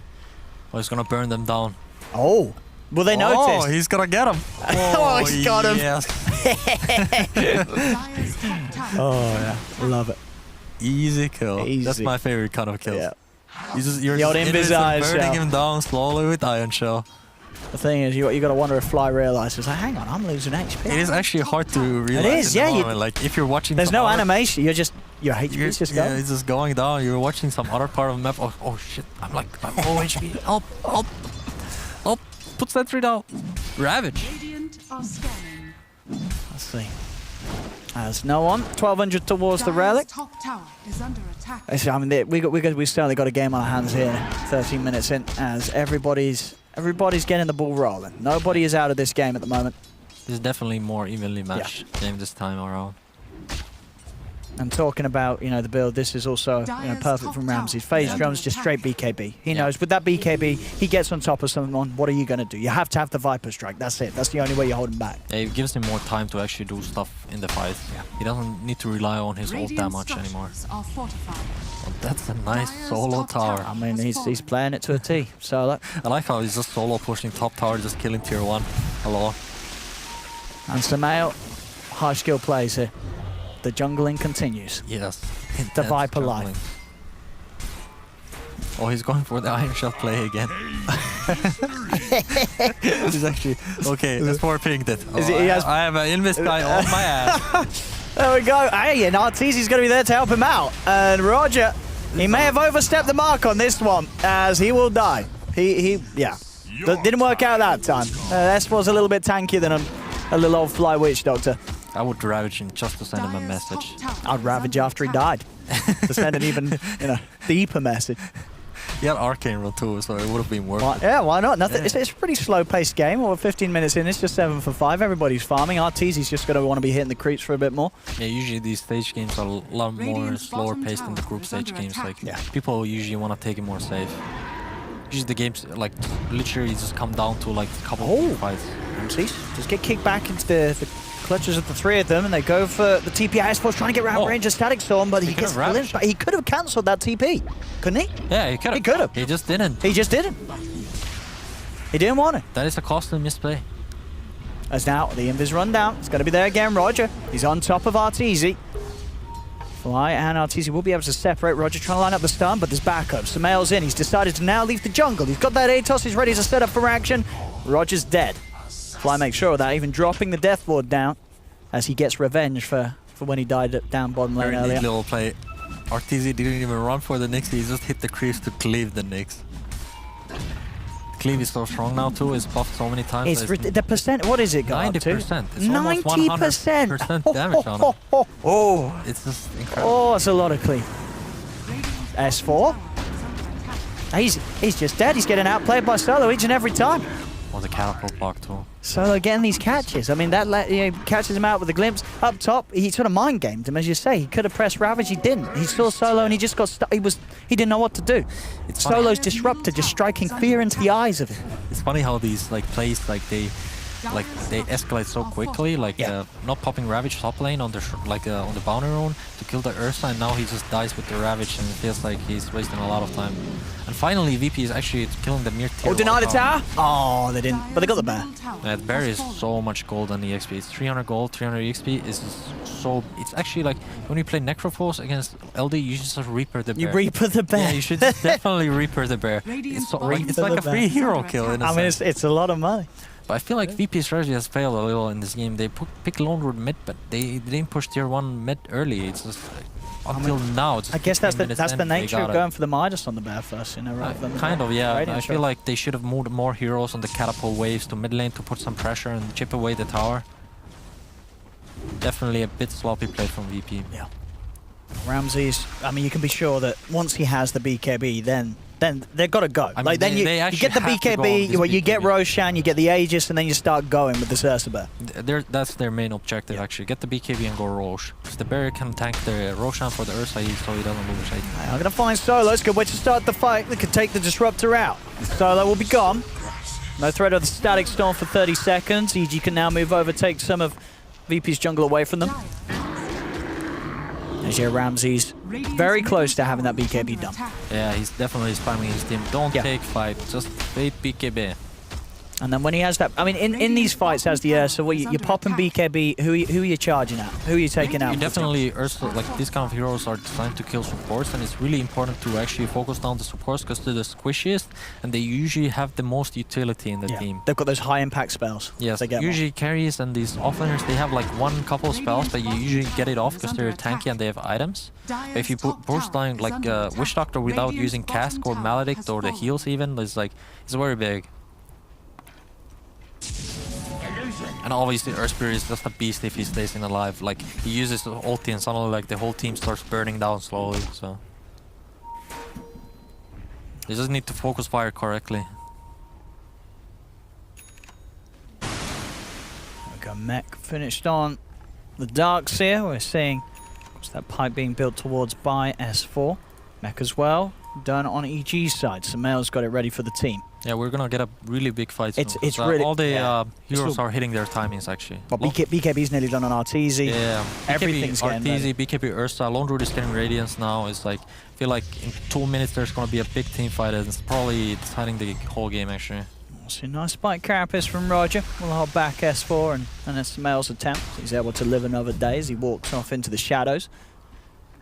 [SPEAKER 7] Oh, he's gonna burn them down.
[SPEAKER 6] Oh, will they
[SPEAKER 7] Oh,
[SPEAKER 6] notice?
[SPEAKER 7] he's gonna get him.
[SPEAKER 6] Oh, he's got him.
[SPEAKER 7] Yes.
[SPEAKER 5] Dire's top tower.
[SPEAKER 6] Oh, yeah. Love it.
[SPEAKER 7] Easy kill.
[SPEAKER 6] Easy.
[SPEAKER 7] That's my favorite kind of kills.
[SPEAKER 6] Yeah.
[SPEAKER 7] You're
[SPEAKER 6] The old
[SPEAKER 7] just in it
[SPEAKER 6] Invis
[SPEAKER 7] and
[SPEAKER 6] Iron
[SPEAKER 7] burning
[SPEAKER 6] Shell.
[SPEAKER 7] him down slowly with Iron Shell.
[SPEAKER 6] The thing is, you got to wonder if Fly realizes, like, hang on, I'm losing HP.
[SPEAKER 7] It is actually hard to realize.
[SPEAKER 6] is,
[SPEAKER 7] in the
[SPEAKER 6] yeah, you-
[SPEAKER 7] moment. Like, if you're watching
[SPEAKER 6] There's
[SPEAKER 7] some
[SPEAKER 6] no
[SPEAKER 7] other-
[SPEAKER 6] animation. You're just, your HP's just
[SPEAKER 7] yeah,
[SPEAKER 6] going.
[SPEAKER 7] it's just going down. You're watching some other part of the map. Oh shit! I'm low HP. Help! Put sentry down. Ravage.
[SPEAKER 5] Radiant are scanning.
[SPEAKER 6] Let's see. There's no one. 1200 towards the
[SPEAKER 5] Dire's
[SPEAKER 6] relic.
[SPEAKER 5] top tower is under attack.
[SPEAKER 6] I mean, we certainly got a game on our hands here. 13 minutes in, as everybody's getting the ball rolling. Nobody is out of this game at the moment.
[SPEAKER 7] This is definitely more evenly matched game this time around.
[SPEAKER 6] And talking about, the build, this is also perfect from Ramsey's. Phase drums, just straight BKB. He knows with that BKB, he gets on top of someone. What are you going to do? You have to have the Viper Strike. That's it. That's the only way you hold him back.
[SPEAKER 7] Yeah, it gives him more time to actually do stuff in the fight. Yeah. He doesn't need to rely on his ult that
[SPEAKER 5] Radiant
[SPEAKER 7] much anymore.
[SPEAKER 5] structures are fortified.
[SPEAKER 7] Oh, that's a nice
[SPEAKER 5] Dire's
[SPEAKER 7] solo
[SPEAKER 5] top
[SPEAKER 7] tower.
[SPEAKER 5] tower.
[SPEAKER 6] I mean, he's playing it to a T. Solo.
[SPEAKER 7] I like how he's just solo pushing top tower, just killing tier 1. Hello.
[SPEAKER 6] And Samael, high skill plays here. The jungling continues.
[SPEAKER 7] Yes.
[SPEAKER 6] The
[SPEAKER 7] Intense
[SPEAKER 6] Viper
[SPEAKER 7] juggling.
[SPEAKER 6] life.
[SPEAKER 7] Oh, he's going for the Iron Shell play again. He's actually... Okay, S4 pinged it. Oh,
[SPEAKER 6] Is it- he has-
[SPEAKER 7] I have an Invis guy on my ass.
[SPEAKER 6] There we go. Hey, and Arteezy's going to be there to help him out. And Roger, he may have overstepped the mark on this one, as he will die. Yeah. Didn't work out that time. S4's a little bit tankier than a little old fly witch doctor.
[SPEAKER 7] I would ravage him just to send him a
[SPEAKER 5] Dire's
[SPEAKER 7] message.
[SPEAKER 5] top tower
[SPEAKER 6] I'd
[SPEAKER 5] is
[SPEAKER 6] ravage
[SPEAKER 5] under
[SPEAKER 6] after he
[SPEAKER 5] attack.
[SPEAKER 6] died. To send an even, deeper message.
[SPEAKER 7] He had Arcane run too, so it would have been worth it.
[SPEAKER 6] Yeah, why not? Nothing.
[SPEAKER 7] Yeah.
[SPEAKER 6] It's a pretty slow-paced game. Well, 15 minutes in, it's just 7 for 5. Everybody's farming. Arteezy's just going to want to be hitting the creeps for a bit more.
[SPEAKER 7] Yeah, usually these stage games are a lot more
[SPEAKER 5] Radiant's
[SPEAKER 7] slower
[SPEAKER 5] bottom
[SPEAKER 7] paced than the
[SPEAKER 5] tower
[SPEAKER 7] group
[SPEAKER 5] is
[SPEAKER 7] stage
[SPEAKER 5] under
[SPEAKER 7] games.
[SPEAKER 5] attack.
[SPEAKER 7] Like,
[SPEAKER 6] Yeah.
[SPEAKER 7] people usually want to take it more safe. Usually the games, like, literally just come down to, like, a couple of fights.
[SPEAKER 6] Ramses just get kicked back into the clutches of the three of them, and they go for the TP. S4's trying to get around range of Static Storm, but he
[SPEAKER 7] He
[SPEAKER 6] gets
[SPEAKER 7] could've ravaged.
[SPEAKER 6] glimpsed. He could have cancelled that TP, couldn't he?
[SPEAKER 7] Yeah, he could have.
[SPEAKER 6] He could've.
[SPEAKER 7] He just didn't.
[SPEAKER 6] He just didn't. He didn't want it.
[SPEAKER 7] That is a costly misplay.
[SPEAKER 6] As now the Invis run down. It's going to be there again. Roger. He's on top of Arteezy. Fly and Arteezy will be able to separate. Roger trying to line up the stun, but there's backup. Samael's in. He's decided to now leave the jungle. He's got that Atos. He's ready to set up for action. Roger's dead. Fly makes sure of that, even dropping the Death Ward down as he gets revenge for when he died down bottom lane
[SPEAKER 7] Very
[SPEAKER 6] earlier.
[SPEAKER 7] neat little play. Arteezy didn't even run for the Nyx, he just hit the creeps to cleave the Nyx. Cleave is so strong now too, it's buffed so many times.
[SPEAKER 6] It's the percent. What is it got
[SPEAKER 7] 90%.
[SPEAKER 6] up to?
[SPEAKER 7] It's almost 100% damage on him.
[SPEAKER 6] Oh,
[SPEAKER 7] It's just incredible.
[SPEAKER 6] oh, it's a lot of clean.
[SPEAKER 5] Radiant's
[SPEAKER 6] S4.
[SPEAKER 5] tower is under attack.
[SPEAKER 6] He's just dead. He's getting outplayed by Solo each and every time.
[SPEAKER 7] Oh, the catapult block too.
[SPEAKER 6] Solo getting these catches. I mean, that catches him out with a glimpse. Up top, he sort of mind gamed him, as you say. He could have pressed Ravage, he didn't. He saw Solo and he just got stuck. He didn't know what to do.
[SPEAKER 7] It's funny.
[SPEAKER 6] Solo's disruptor, just striking fear into the eyes of him.
[SPEAKER 7] It's funny how these plays they escalate so quickly.
[SPEAKER 6] Yeah.
[SPEAKER 7] Not popping Ravage top lane on the on the boundary rune to kill the Ursa, and now he just dies with the Ravage, and it feels like he's wasting a lot of time. And finally, VP is actually killing the mere tier
[SPEAKER 6] Oh, denied a
[SPEAKER 7] 1
[SPEAKER 6] tower? Oh, they didn't. But they got the bear.
[SPEAKER 7] Yeah, the bear is so much gold on the XP. It's 300 gold, 300 XP. Is so. It's actually like when you play Necrophos against LD, you just Reaper the bear.
[SPEAKER 6] You Reaper the bear.
[SPEAKER 7] Yeah, you should definitely Reaper the bear. It's, so,
[SPEAKER 5] Radiant
[SPEAKER 7] it's like a
[SPEAKER 6] Reaper the
[SPEAKER 7] free
[SPEAKER 6] bear.
[SPEAKER 7] hero kill in a
[SPEAKER 6] I mean,
[SPEAKER 7] sense.
[SPEAKER 6] it's a lot of money.
[SPEAKER 7] But I feel like VP strategy has failed a little in this game. They pick Lone Root mid, but they didn't push tier 1 mid early. It's just until now. It's
[SPEAKER 6] I guess that's
[SPEAKER 7] 15 minutes
[SPEAKER 6] the
[SPEAKER 7] in, they
[SPEAKER 6] nature of
[SPEAKER 7] got it.
[SPEAKER 6] going for the Midas on the bear first, rather than
[SPEAKER 7] Kind of, yeah.
[SPEAKER 6] Radiant
[SPEAKER 7] I
[SPEAKER 6] Shot.
[SPEAKER 7] feel like they should have moved more heroes on the catapult waves to mid lane to put some pressure and chip away the tower. Definitely a bit sloppy play from VP.
[SPEAKER 6] Yeah. Ramses, I mean, you can be sure that once he has the BKB, then then they've got to go.
[SPEAKER 7] I mean,
[SPEAKER 6] like then
[SPEAKER 7] they
[SPEAKER 6] you get
[SPEAKER 7] actually
[SPEAKER 6] the
[SPEAKER 7] have to go on
[SPEAKER 6] BKB,
[SPEAKER 7] this
[SPEAKER 6] you get
[SPEAKER 7] BKB.
[SPEAKER 6] Roshan, you get the Aegis, and then you start going with the Ursa.
[SPEAKER 7] That's their main objective, actually. Get the BKB and go Roche. Because the Barrier can tank the Roshan for the Ursa so he doesn't lose anything.
[SPEAKER 6] I'm going to find Solo. It's a good way to start the fight. They could take the Disruptor out. Solo will be gone. No threat of the Static Storm for 30 seconds. EG can now move over, take some of VP's jungle away from them. As Ramsey's very close to having that BKB done.
[SPEAKER 7] Yeah, he's definitely spamming his team. Don't take fight, just wait BKB.
[SPEAKER 6] And then when he has that, I mean, in these fights as the Ursa, what you're popping BKB, who are you charging at? Who are you taking out?
[SPEAKER 7] You definitely, Ursa, like these kind of heroes are designed to kill supports, and it's really important to actually focus down the supports because they're the squishiest, and they usually have the most utility in the team.
[SPEAKER 6] They've got those high impact spells.
[SPEAKER 7] Yes,
[SPEAKER 6] they get
[SPEAKER 7] usually carries and these offlaners, they have like one couple of spells, but you usually get it off because they're tanky and they have items. But if you push down like Witch Doctor without using Cask or Maledict or the heals even, it's very big. And obviously Earth Spirit is just a beast if he stays in alive. Like he uses the ulti and suddenly like the whole team starts burning down slowly, so you just need to focus fire correctly.
[SPEAKER 6] We got Mech finished on the Darkseer. We're seeing that pipe being built towards by S4. Mech as well, done on EG's side. Samael's got it ready for the team.
[SPEAKER 7] Yeah, we're gonna get a really big fight soon.
[SPEAKER 6] It's really
[SPEAKER 7] all the heroes are hitting their timings actually.
[SPEAKER 6] But BKB's nearly done on Arteezy.
[SPEAKER 7] Yeah,
[SPEAKER 6] everything's getting ready.
[SPEAKER 7] Arteezy, BKB Ursa, Lone Druid is getting Radiance now. It's like I feel like in 2 minutes there's gonna be a big team fight and it's probably deciding the whole game actually.
[SPEAKER 6] So nice spike carapace from Roger. We'll hold back S4 and then Samael's attempt. He's able to live another day as he walks off into the shadows.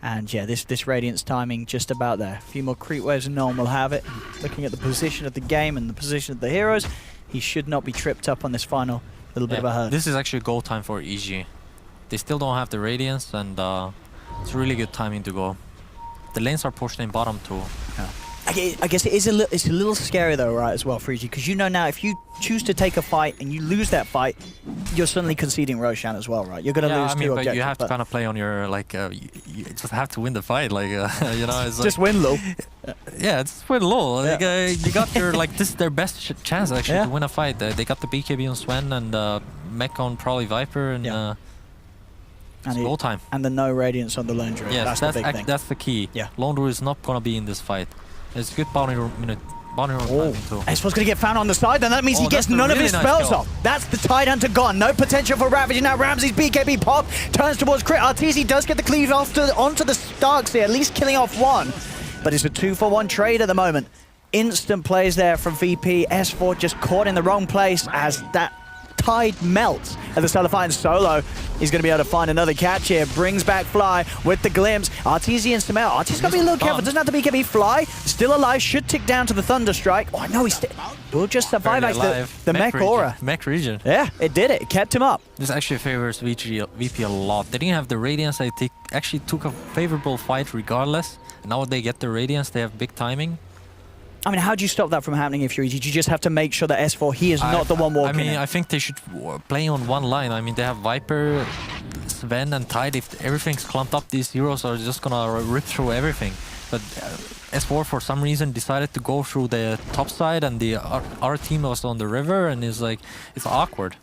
[SPEAKER 6] And yeah, this Radiance timing just about there. A few more creep waves and no one will have it. Looking at the position of the game and the position of the heroes, he should not be tripped up on this final little bit of a hurt.
[SPEAKER 7] This is actually go time for EG. They still don't have the Radiance and it's really good timing to go. The lanes are pushed in bottom too.
[SPEAKER 6] Yeah. I guess it's a little scary though, right, as well for EG, because you know now if you choose to take a fight and you lose that fight, you're suddenly conceding Roshan as well, right? You're going to lose two objectives.
[SPEAKER 7] But you have to kind of play on your, like, you just have to win the fight, like, you know, it's
[SPEAKER 6] just
[SPEAKER 7] like,
[SPEAKER 6] win low.
[SPEAKER 7] Yeah, just win low. Like,
[SPEAKER 6] Yeah.
[SPEAKER 7] you got your, like, this is their best chance actually to win a fight. They got the BKB on Sven and Mech on probably Viper and go time.
[SPEAKER 6] And the no Radiance on the Lone Druid.
[SPEAKER 7] Yes,
[SPEAKER 6] that's the big thing.
[SPEAKER 7] That's the key.
[SPEAKER 6] Yeah.
[SPEAKER 7] Lone Druid is not going to be in this fight. It's good bounty room timing too.
[SPEAKER 6] S4's going to get found on the side, then that means he gets
[SPEAKER 7] that's a
[SPEAKER 6] none of
[SPEAKER 7] really
[SPEAKER 6] his
[SPEAKER 7] nice
[SPEAKER 6] spells
[SPEAKER 7] kill.
[SPEAKER 6] off. That's the Tide Hunter gone. No potential for Ravage. Now Ramsey's BKB pop turns towards crit. Arteezy does get the cleave onto the Starkseer, at least killing off one. But it's a 2-for-1 trade at the moment. Instant plays there from VP. S4 just caught in the wrong place as that Tide melts at the start of the fight. And Solo, he's going to be able to find another catch here. Brings back Fly with the glimpse. Arteezy and Samael. Arteezy's got to be a little careful. Doesn't have to BKB. Fly still alive. Should tick down to the Thunderstrike. Oh no, he's will just survive the mech aura.
[SPEAKER 7] Mech region.
[SPEAKER 6] Yeah, it did it. It kept him up.
[SPEAKER 7] This actually favors VP a lot. They didn't have the Radiance. They actually took a favorable fight regardless. Now they get the Radiance. They have big timing.
[SPEAKER 6] I mean, how do you stop that from happening if you're EG? You just have to make sure that S4, he is not the one walking in.
[SPEAKER 7] I think they should play on one line. I mean, they have Viper, Sven, and Tide. If everything's clumped up, these heroes are just gonna rip through everything. But S4, for some reason, decided to go through the top side, and our team was on the river, and it's awkward.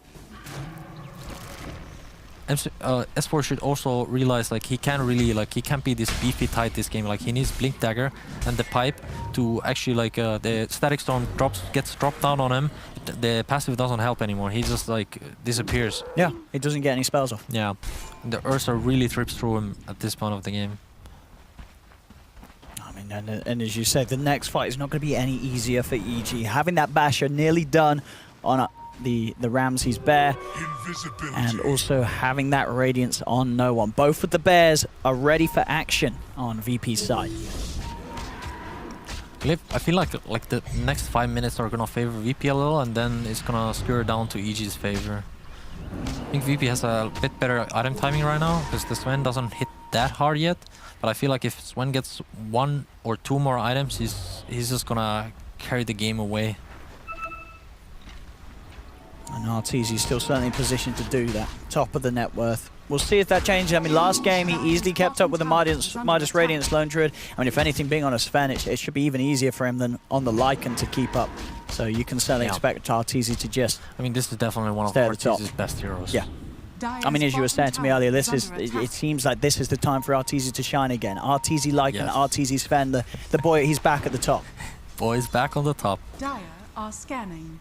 [SPEAKER 7] S4 should also realize like he can't be this beefy Tide this game. Like he needs Blink Dagger and the pipe to actually like the Static Storm gets dropped down on him. The passive doesn't help anymore. He just like disappears.
[SPEAKER 6] Yeah, he doesn't get any spells off.
[SPEAKER 7] Yeah, and the Ursa really trips through him at this point of the game.
[SPEAKER 6] I mean, and as you said, the next fight is not going to be any easier for EG. Having that Basher nearly done on the Ramsey's Bear, and also having that Radiance on no one. Both of the Bears are ready for action on VP's side.
[SPEAKER 7] I feel like the next 5 minutes are gonna favor VP a little, and then it's gonna skew down to EG's favor. I think VP has a bit better item timing right now because the Sven doesn't hit that hard yet. But I feel like if Sven gets 1 or 2 more items, he's just gonna carry the game away.
[SPEAKER 6] And Arteezy's still certainly in position to do that. Top of the net worth. We'll see if that changes. I mean, last game, he easily kept up with the Midas Radiance Lone Druid. I mean, if anything, being on a Sven, it should be even easier for him than on the Lycan to keep up. So you can certainly expect RTZ to just
[SPEAKER 7] I mean, this is definitely one of
[SPEAKER 6] stay at the top.
[SPEAKER 7] RTZ's best heroes.
[SPEAKER 6] Yeah. I mean, as you were saying to me earlier, it seems like this is the time for RTZ to shine again. RTZ Lycan, RTZ Sven, the boy, he's back at the top.
[SPEAKER 7] Boy's back on the top.
[SPEAKER 5] Dire are scanning.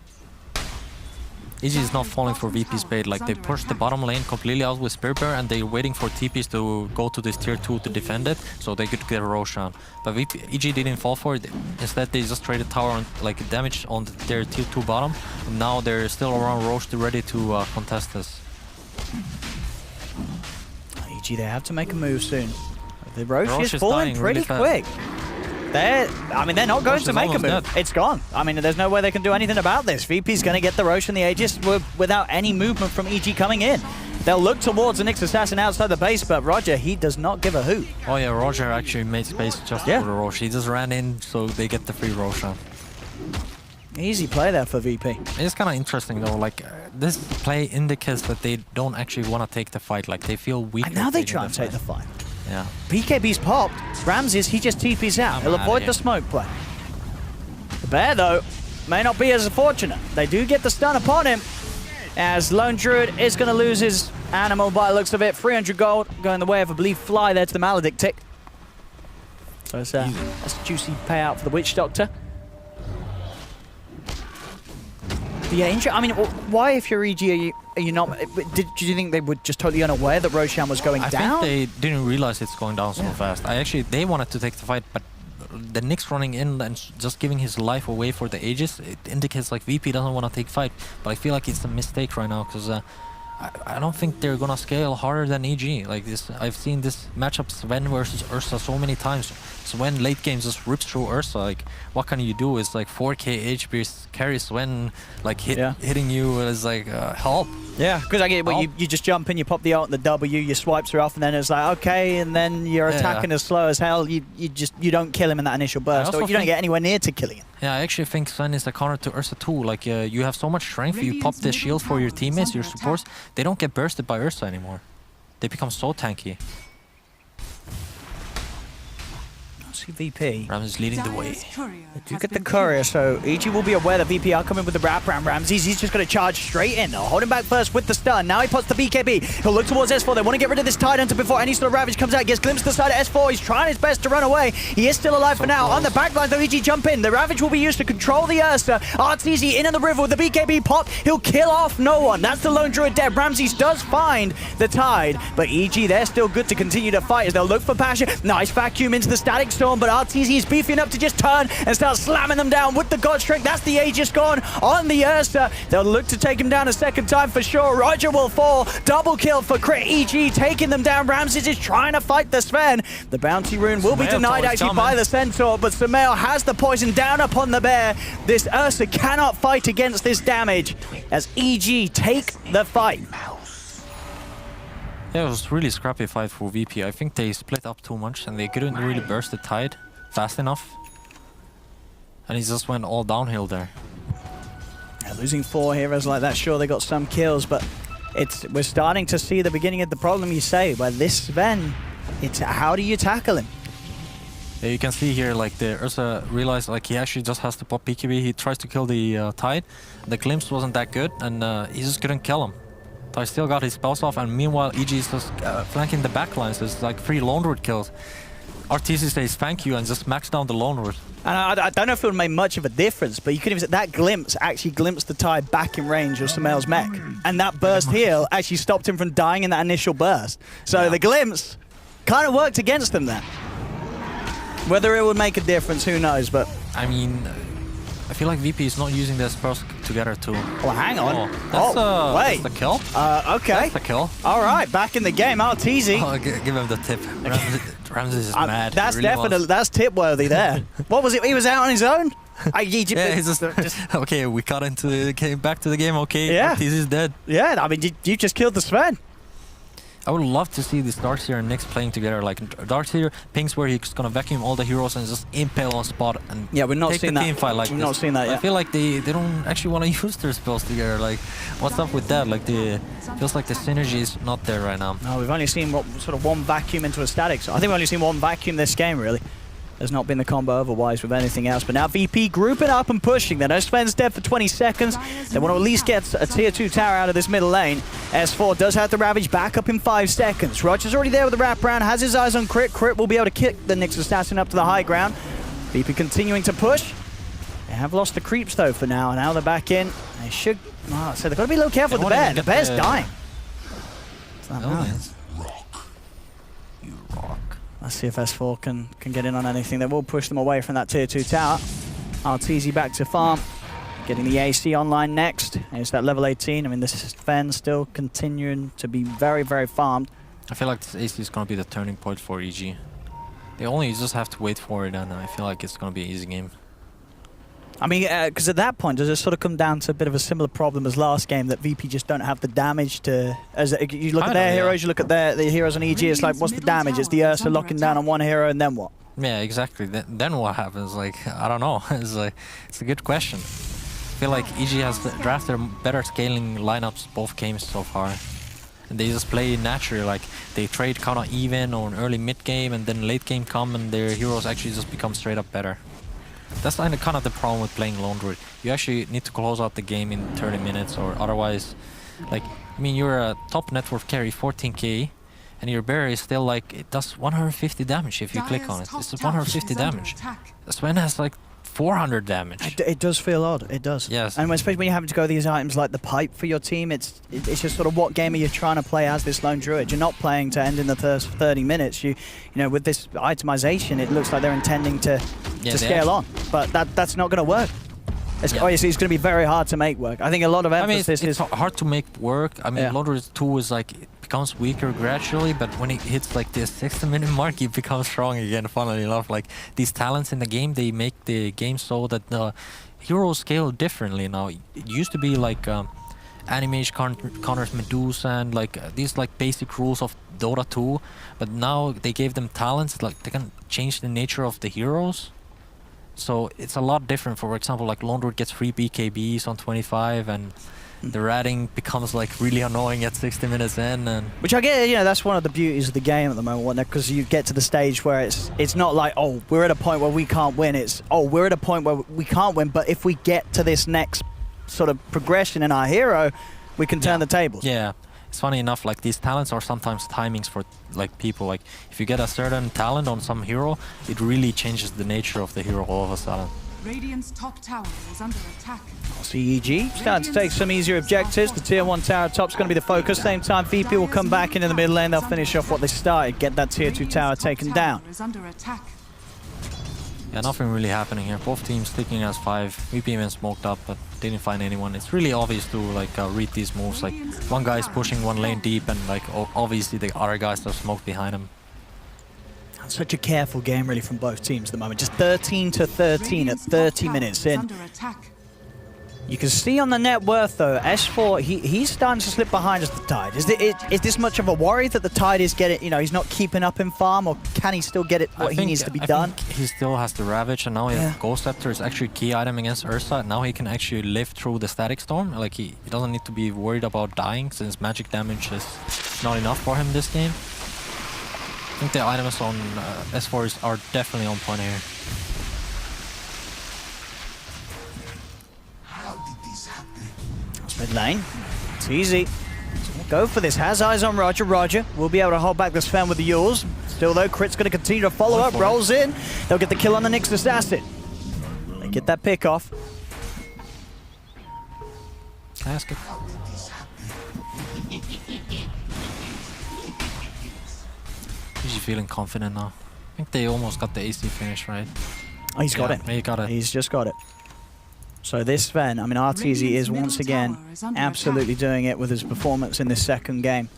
[SPEAKER 7] EG is not falling for VP's bait. Like, they pushed the bottom lane completely out with Spirit Bear, and they're waiting for TPs to go to this tier 2 to defend it, so they could get a Roshan. But EG didn't fall for it. Instead, they just traded tower on, like, damage on their tier 2 bottom. And now they're still around Roche, ready to contest this.
[SPEAKER 6] EG, they have to make a move soon. The Roche is
[SPEAKER 7] dying
[SPEAKER 6] falling pretty
[SPEAKER 7] really
[SPEAKER 6] quick. They're not going to make a move.
[SPEAKER 7] Dead.
[SPEAKER 6] It's gone. I mean, there's no way they can do anything about this. VP's going to get the Roche and the Aegis without any movement from EG coming in. They'll look towards the Nyx Assassin outside the base, but Roger, he does not give a hoot.
[SPEAKER 7] Oh yeah, Roger actually made space just for the Roche. He just ran in, so they get the free Roshan.
[SPEAKER 6] Easy play there for VP.
[SPEAKER 7] It's kind of interesting though, like, this play indicates that they don't actually want to take the fight, like, they feel weak.
[SPEAKER 6] And now they try and take the fight.
[SPEAKER 7] Yeah.
[SPEAKER 6] BKB's popped. Ramses, he just TP's out. He'll avoid the smoke play. The bear, though, may not be as fortunate. They do get the stun upon him, as Lone Druid is going to lose his animal by the looks of it. 300 gold going the way of, I believe, Fly there to the Maledict tick. So that's a juicy payout for the Witch Doctor. But yeah, I mean, why, if you're EG, are you not? Do you think they were just totally unaware that Roshan was going down?
[SPEAKER 7] I think they didn't realize it's going down so fast. They wanted to take the fight, but the Nyx running in and just giving his life away for the Aegis, it indicates like VP doesn't want to take fight. But I feel like it's a mistake right now, because I don't think they're gonna scale harder than EG. Like this, I've seen this matchup Sven versus Ursa so many times. Sven late games just rips through Ursa. Like, what can you do? It's like 4k HP carry Sven, like hitting you is like help.
[SPEAKER 6] Yeah, because I get well, you just jump in, you pop the ult and the W, you swipes her off, and then it's like okay, and then you're attacking as slow as hell. You don't kill him in that initial burst, or you don't get anywhere near to killing him.
[SPEAKER 7] Yeah, I actually think Sven is a counter to Ursa too. Like you have so much strength, you pop the shield for your teammates, your supports. They don't get bursted by Ursa anymore. They become so tanky.
[SPEAKER 6] VP.
[SPEAKER 7] Ramses leading the way.
[SPEAKER 6] You get the courier, so EG will be aware that VP are coming with the wrap around Ramses. He's just going to charge straight in. Hold him back first with the stun. Now he puts the BKB. He'll look towards S4. They want to get rid of this Tide Hunter before any sort of Ravage comes out. Gets glimpsed to the side of S4. He's trying his best to run away. He is still alive for now. On the backline, though, EG jump in. The Ravage will be used to control the Ursa. RTZ in the river with the BKB pop. He'll kill off no one. That's the Lone Druid dead. Ramses does find the Tide, but EG, they're still good to continue to fight as they'll look for Passion. Nice vacuum into the Static Storm, but RTZ is beefy enough to just turn and start slamming them down with the God Strength. That's the Aegis gone on the Ursa. They'll look to take him down a second time for sure. Roger will fall. Double kill for Crit. EG taking them down. Ramses is trying to fight the Sven. The bounty rune will be denied actually by the Centaur, but Sumail has the poison down upon the bear. This Ursa cannot fight against this damage as EG take the fight.
[SPEAKER 7] Yeah, it was really scrappy fight for VP. I think they split up too much and they couldn't really burst the Tide fast enough. And he just went all downhill there.
[SPEAKER 6] Yeah, losing 4 heroes like that, sure, they got some kills, but we're starting to see the beginning of the problem, you say, where this Sven, it's how do you tackle him?
[SPEAKER 7] Yeah, you can see here, like, the Ursa realized, like, he actually just has to pop BKB. He tries to kill the Tide. The glimpse wasn't that good, and he just couldn't kill him. Tide still got his spells off, and meanwhile, EG is just flanking the backlines. So it's like 3 Lone Lord kills. RTZ says thank you and just smacks down the Lone Lord.
[SPEAKER 6] And I don't know if it would make much of a difference, but you could even say that glimpse actually glimpsed the Tide back in range of Sumail's mech. And that burst heal actually stopped him from dying in that initial burst. So the glimpse kind of worked against them there. Whether it would make a difference, who knows, but...
[SPEAKER 7] I mean, I feel like VP is not using their spells together too.
[SPEAKER 6] Well, hang on.
[SPEAKER 7] Wait. That's the kill?
[SPEAKER 6] Okay.
[SPEAKER 7] That's the kill.
[SPEAKER 6] All right, back in the game. RTZ.
[SPEAKER 7] Oh, give him the tip. Ramses is mad.
[SPEAKER 6] That's really definitely that's tip worthy there. What was it? He was out on his own.
[SPEAKER 7] He's just okay. We got came back to the game. Okay,
[SPEAKER 6] yeah.
[SPEAKER 7] RTZ is dead.
[SPEAKER 6] Yeah, I mean, you just killed the Sven.
[SPEAKER 7] I would love to see this Darkseer and Nyx playing together. Like Darkseer pings where he's gonna vacuum all the heroes and just impale on spot and
[SPEAKER 6] Yeah, we've not
[SPEAKER 7] take
[SPEAKER 6] seen
[SPEAKER 7] the
[SPEAKER 6] that.
[SPEAKER 7] team fight like
[SPEAKER 6] We've
[SPEAKER 7] this.
[SPEAKER 6] not seen that
[SPEAKER 7] I
[SPEAKER 6] yet.
[SPEAKER 7] feel like they don't actually want to use their spells together. Like, what's up with that? Like, feels like the synergy is not there right now.
[SPEAKER 6] No, we've only seen sort of one vacuum into a static. So I think we've only seen one vacuum this game, really. There's not been the combo otherwise with anything else. But now VP grouping up and pushing. They know Sven's dead for 20 seconds. They want to at least get a tier 2 tower out of this middle lane. S4 does have the Ravage back up in 5 seconds. Roger's already there with the wraparound, has his eyes on Crit. Crit will be able to kick the Nyx assassin up to the high ground. VP continuing to push. They have lost the creeps though for now. Now they're back in. They should... Oh, so they've got to be a little careful with the bear. The bear's dying. It's not nice.
[SPEAKER 7] You rock.
[SPEAKER 6] Let's see if S4 can get in on anything. They will push them away from that tier 2 tower. RTZ back to farm. Getting the AC online next. It's that level 18. I mean, this is Sven still continuing to be very, very farmed.
[SPEAKER 7] I feel like this AC is gonna be the turning point for EG. They only just have to wait for it, and I feel like it's gonna be an easy game.
[SPEAKER 6] I mean, because at that point, does it sort of come down to a bit of a similar problem as last game, that VP just don't have the damage to... As you look at their heroes, you look at the heroes on EG, it's like, what's the damage? It's the Ursa locking down on one hero, and then what?
[SPEAKER 7] Yeah, exactly. Then what happens? Like, I don't know. It's a good question. I feel like EG has drafted better scaling lineups both games so far. And they just play naturally, like they trade kind of even on early mid game, and then late game come and their heroes actually just become straight up better. That's kind of the problem with playing Lone Druid. You actually need to close out the game in 30 minutes, or otherwise, like, I mean, you're a top net worth carry, 14k, and your bear is still like, it does 150 damage if you click on it. It's 150 damage. Sven has like 400 damage.
[SPEAKER 6] It does feel odd, it does.
[SPEAKER 7] Yes.
[SPEAKER 6] And especially when you're having to go these items like the pipe for your team, it's just sort of what game are you trying to play as this Lone Druid? You're not playing to end in the first 30 minutes. You know, with this itemization, it looks like they're intending to scale on, but that's not going to work. Obviously, it's going to be very hard to make work. I think a lot of emphasis
[SPEAKER 7] it's hard to make work. I mean, Lone Druid 2 is like, it becomes weaker gradually, but when it hits like the 60-minute mark, it becomes strong again, funnily enough. Like, these talents in the game, they make the game so that the heroes scale differently now. It used to be like Animage counters Medusa and like these like basic rules of Dota 2, but now they gave them talents, like they can change the nature of the heroes. So it's a lot different. For example, like Lone Druid gets free BKBs on 25, and the ratting becomes like really annoying at 60 minutes in. And
[SPEAKER 6] which I get, you know, that's one of the beauties of the game at the moment, because you get to the stage where it's not like, oh, we're at a point where we can't win. It's, oh, we're at a point where we can't win, but if we get to this next sort of progression in our hero, we can turn the tables.
[SPEAKER 7] Yeah. It's funny enough, like these talents are sometimes timings for like people. Like if you get a certain talent on some hero, it really changes the nature of the hero all of a sudden.
[SPEAKER 5] Radiant's top tower is under attack.
[SPEAKER 6] CEG starting to take some easier objectives. The tier 1 tower top's going to be the focus. Same time, VP will come back into the mid lane. They'll finish off what they started, get that tier 2 tower taken down.
[SPEAKER 5] Is under attack.
[SPEAKER 7] Yeah, nothing really happening here. Both teams sticking as 5. VP even smoked up, but didn't find anyone. It's really obvious to like read these moves. Like one guy's pushing one lane deep, and like obviously the other guys have smoked behind him.
[SPEAKER 6] Such a careful game really from both teams at the moment. Just 13-13 at 30 minutes in. You can see on the net worth though, S4, he's starting to slip behind as the Tide. Is this much of a worry that the Tide is getting, you know, he's not keeping up in farm, or can he still get it what he needs to be done?
[SPEAKER 7] Think he still has the Ravage, and now he has Ghost Scepter is actually a key item against Ursa. Now he can actually live through the Static Storm. Like he doesn't need to be worried about dying, since magic damage is not enough for him this game. I think the items on S4 are definitely on point here.
[SPEAKER 6] Mid lane, it's easy. So we'll go for this. Has eyes on Roger. Roger will be able to hold back this fan with the Yules. Still though, Crit's going to continue to follow up. Rolls in. They'll get the kill on the Nyx assassin. They get that pick off.
[SPEAKER 7] That's good. He's feeling confident now. I think they almost got the AC finish, right?
[SPEAKER 6] Oh, he's got it.
[SPEAKER 7] He got it.
[SPEAKER 6] He's just got it. So this Sven, I mean, RTZ is once again absolutely doing it with his performance in this second game.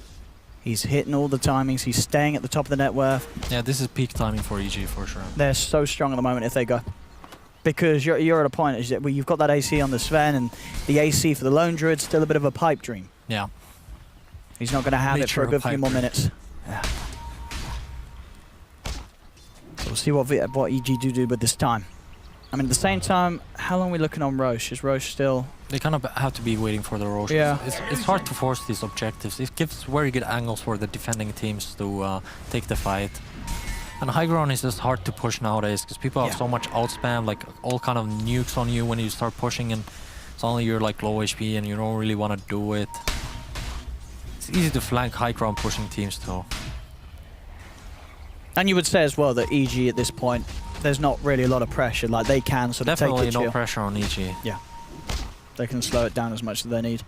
[SPEAKER 6] He's hitting all the timings. He's staying at the top of the net worth.
[SPEAKER 7] Yeah, this is peak timing for EG for sure.
[SPEAKER 6] They're so strong at the moment if they go. Because you're at a point where you've got that AC on the Sven, and the AC for the Lone Druid still a bit of a pipe dream.
[SPEAKER 7] Yeah.
[SPEAKER 6] He's not going to have it for a
[SPEAKER 7] Nature
[SPEAKER 6] good
[SPEAKER 7] of
[SPEAKER 6] few more
[SPEAKER 7] Hyper.
[SPEAKER 6] minutes. Yeah. So we'll see what EG do with this time. I mean, at the same time, how long are we looking on Roche? Is Roche still...
[SPEAKER 7] They kind of have to be waiting for the Roche.
[SPEAKER 6] Yeah.
[SPEAKER 7] It's hard to force these objectives. It gives very good angles for the defending teams to take the fight. And high ground is just hard to push nowadays because people have so much outspam, like all kind of nukes on you when you start pushing, and suddenly you're like low HP and you don't really want to do it. It's easy to flank high ground pushing teams though.
[SPEAKER 6] And you would say as well that EG at this point, there's not really a lot of pressure. Like, they can sort of
[SPEAKER 7] Definitely
[SPEAKER 6] take it
[SPEAKER 7] no
[SPEAKER 6] chill.
[SPEAKER 7] pressure on EG.
[SPEAKER 6] Yeah. They can slow it down as much as they need.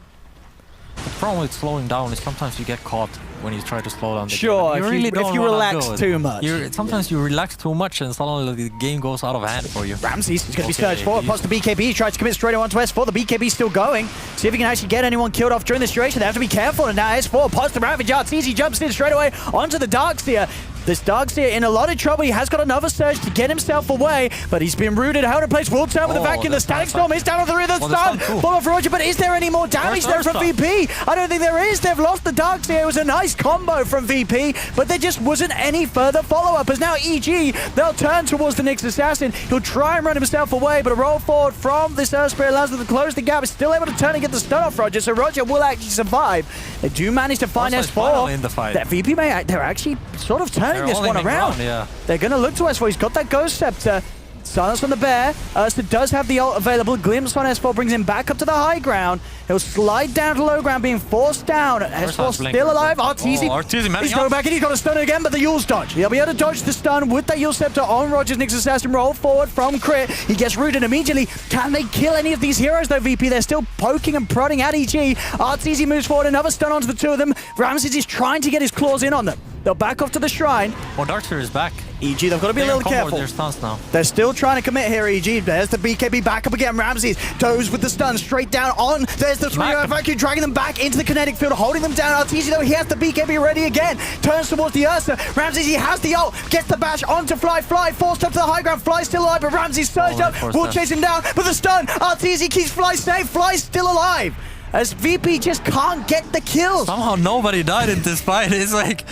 [SPEAKER 7] The problem with slowing down is sometimes you get caught when you try to slow down the
[SPEAKER 6] Sure,
[SPEAKER 7] game.
[SPEAKER 6] if you relax too much.
[SPEAKER 7] Sometimes you relax too much and suddenly the game goes out of hand for you.
[SPEAKER 6] Ramses is going to be searched for. Plus the BKB. He tries to commit straight on to S4. The BKB is still going. See if he can actually get anyone killed off during this duration. They have to be careful. And now S4 pots the Ravage. Arteezy jumps in straight away onto the Darkseer. This Darkseer in a lot of trouble. He has got another surge to get himself away, but he's been rooted, held in place. Will turn with the vacuum. The Static Storm is down on the rear of the stun. Follow for Roger, but is there any more damage there from VP? I don't think there is. They've lost the Darkseer. It was a nice combo from VP, but there just wasn't any further follow-up. As now EG, they'll turn towards the Nyx Assassin. He'll try and run himself away, but a roll forward from this Earth Spirit allows them to close the gap. Is still able to turn and get the stun off Roger, so Roger will actually survive. They do manage to find S4.
[SPEAKER 7] In the fight.
[SPEAKER 6] That VP they're actually sort of turning this one around.
[SPEAKER 7] Yeah.
[SPEAKER 6] They're going to look to S4. He's got that Ghost Scepter. Silence on the Bear. Ursa does have the ult available. Glimpse on S4 brings him back up to the high ground. He'll slide down to low ground, being forced down. S4 still alive. Arteezy, he's going back in. He's got a stun again, but the Yule's dodge. He'll be able to dodge the stun with that Yule Scepter on Roger's Nyx Assassin. Roll forward from Crit. He gets rooted immediately. Can they kill any of these heroes though, VP? They're still poking and prodding at EG. Arteezy moves forward. Another stun onto the two of them. Ramses is trying to get his claws in on them. They'll back off to the shrine.
[SPEAKER 7] Oh, Darkseer is back.
[SPEAKER 6] EG, they've got to be a little careful.
[SPEAKER 7] Their stuns now.
[SPEAKER 6] They're still trying to commit here, EG. There's the BKB back up again. Ramses goes with the stun straight down on. There's the 3-0 vacuum, dragging them back into the kinetic field, holding them down. Arteezy, though, he has the BKB ready again. Turns towards the Ursa. Ramses, he has the ult. Gets the bash onto Fly. Fly forced up to the high ground. Fly still alive, but Ramses surged up. Will chase him down, but the stun. Arteezy keeps Fly safe. Fly's still alive. As VP just can't get the kills.
[SPEAKER 7] Somehow nobody died in this fight. It's like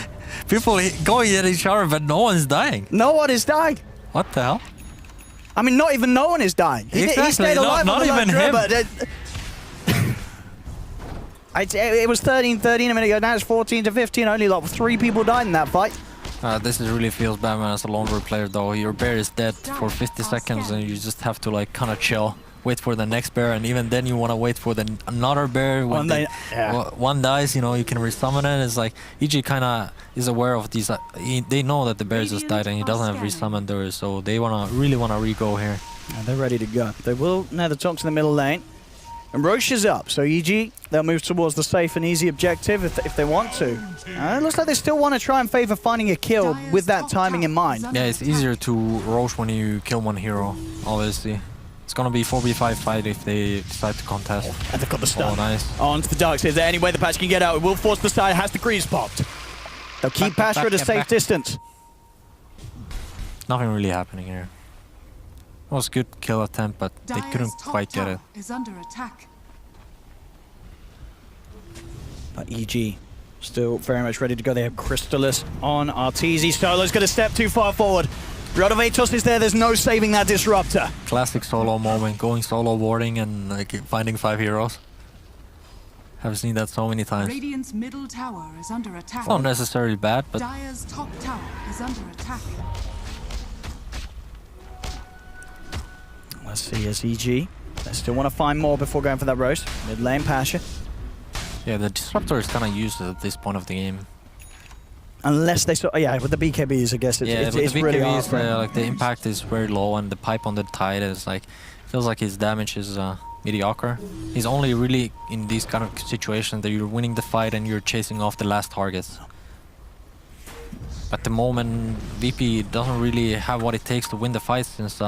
[SPEAKER 7] people going at each other, but no one's dying.
[SPEAKER 6] No one is dying.
[SPEAKER 7] What the hell?
[SPEAKER 6] I mean, not even no one is dying. He stayed alive.
[SPEAKER 7] Not even him.
[SPEAKER 6] But, it was 13-13 a minute ago. Now it's 14-15. Only like 3 people died in that fight.
[SPEAKER 7] This really feels bad, man. As a lone wolf player, though, your bear is dead for 50 seconds, and you just have to like kind of chill. Wait for the next bear, and even then you want to wait for another bear. When one dies, you know, you can resummon it. It's like EG kind of is aware of these. They know that the bear just died and he doesn't have resummon doors, so they really want to re-go here.
[SPEAKER 6] Yeah, they're ready to go. They will now the talk to the middle lane. And Roche is up, so EG, they'll move towards the safe and easy objective if they want to. It looks like they still want to try and favor finding a kill with that timing in mind.
[SPEAKER 7] Yeah, it's easier to Roche when you kill one hero, obviously. It's gonna be 4v5 fight if they decide to contest.
[SPEAKER 6] And they've got the stun.
[SPEAKER 7] Oh, nice.
[SPEAKER 6] On to the Darkseer. Is there any way the patch can get out? It will force the side. Has the greaves popped. They'll keep Pasha at a safe distance.
[SPEAKER 7] Nothing really happening here. It was a good kill attempt, but they couldn't quite get it.
[SPEAKER 5] Is under attack.
[SPEAKER 6] But EG still very much ready to go. They have Crystallis on Arteezy. Solo's going to step too far forward. Rodovatos is there. There's no saving that Disruptor.
[SPEAKER 7] Classic solo moment, going solo warding and like finding 5 heroes. I've seen that so many times.
[SPEAKER 5] Radiant's middle tower is under attack.
[SPEAKER 7] It's not necessarily bad, but
[SPEAKER 5] Dire's top tower is under attack.
[SPEAKER 6] Let's see as EG. They still want to find more before going for that roast. Mid lane Pasha.
[SPEAKER 7] yeah, the Disruptor is kind of useless at this point of the game.
[SPEAKER 6] Unless they saw, yeah, with the BKBs, I guess it's
[SPEAKER 7] the
[SPEAKER 6] really hard.
[SPEAKER 7] BKBs, like the impact is very low, and the pipe on the tide is like feels like his damage is mediocre. He's only really in these kind of situations that you're winning the fight and you're chasing off the last targets. At the moment, VP doesn't really have what it takes to win the fight, since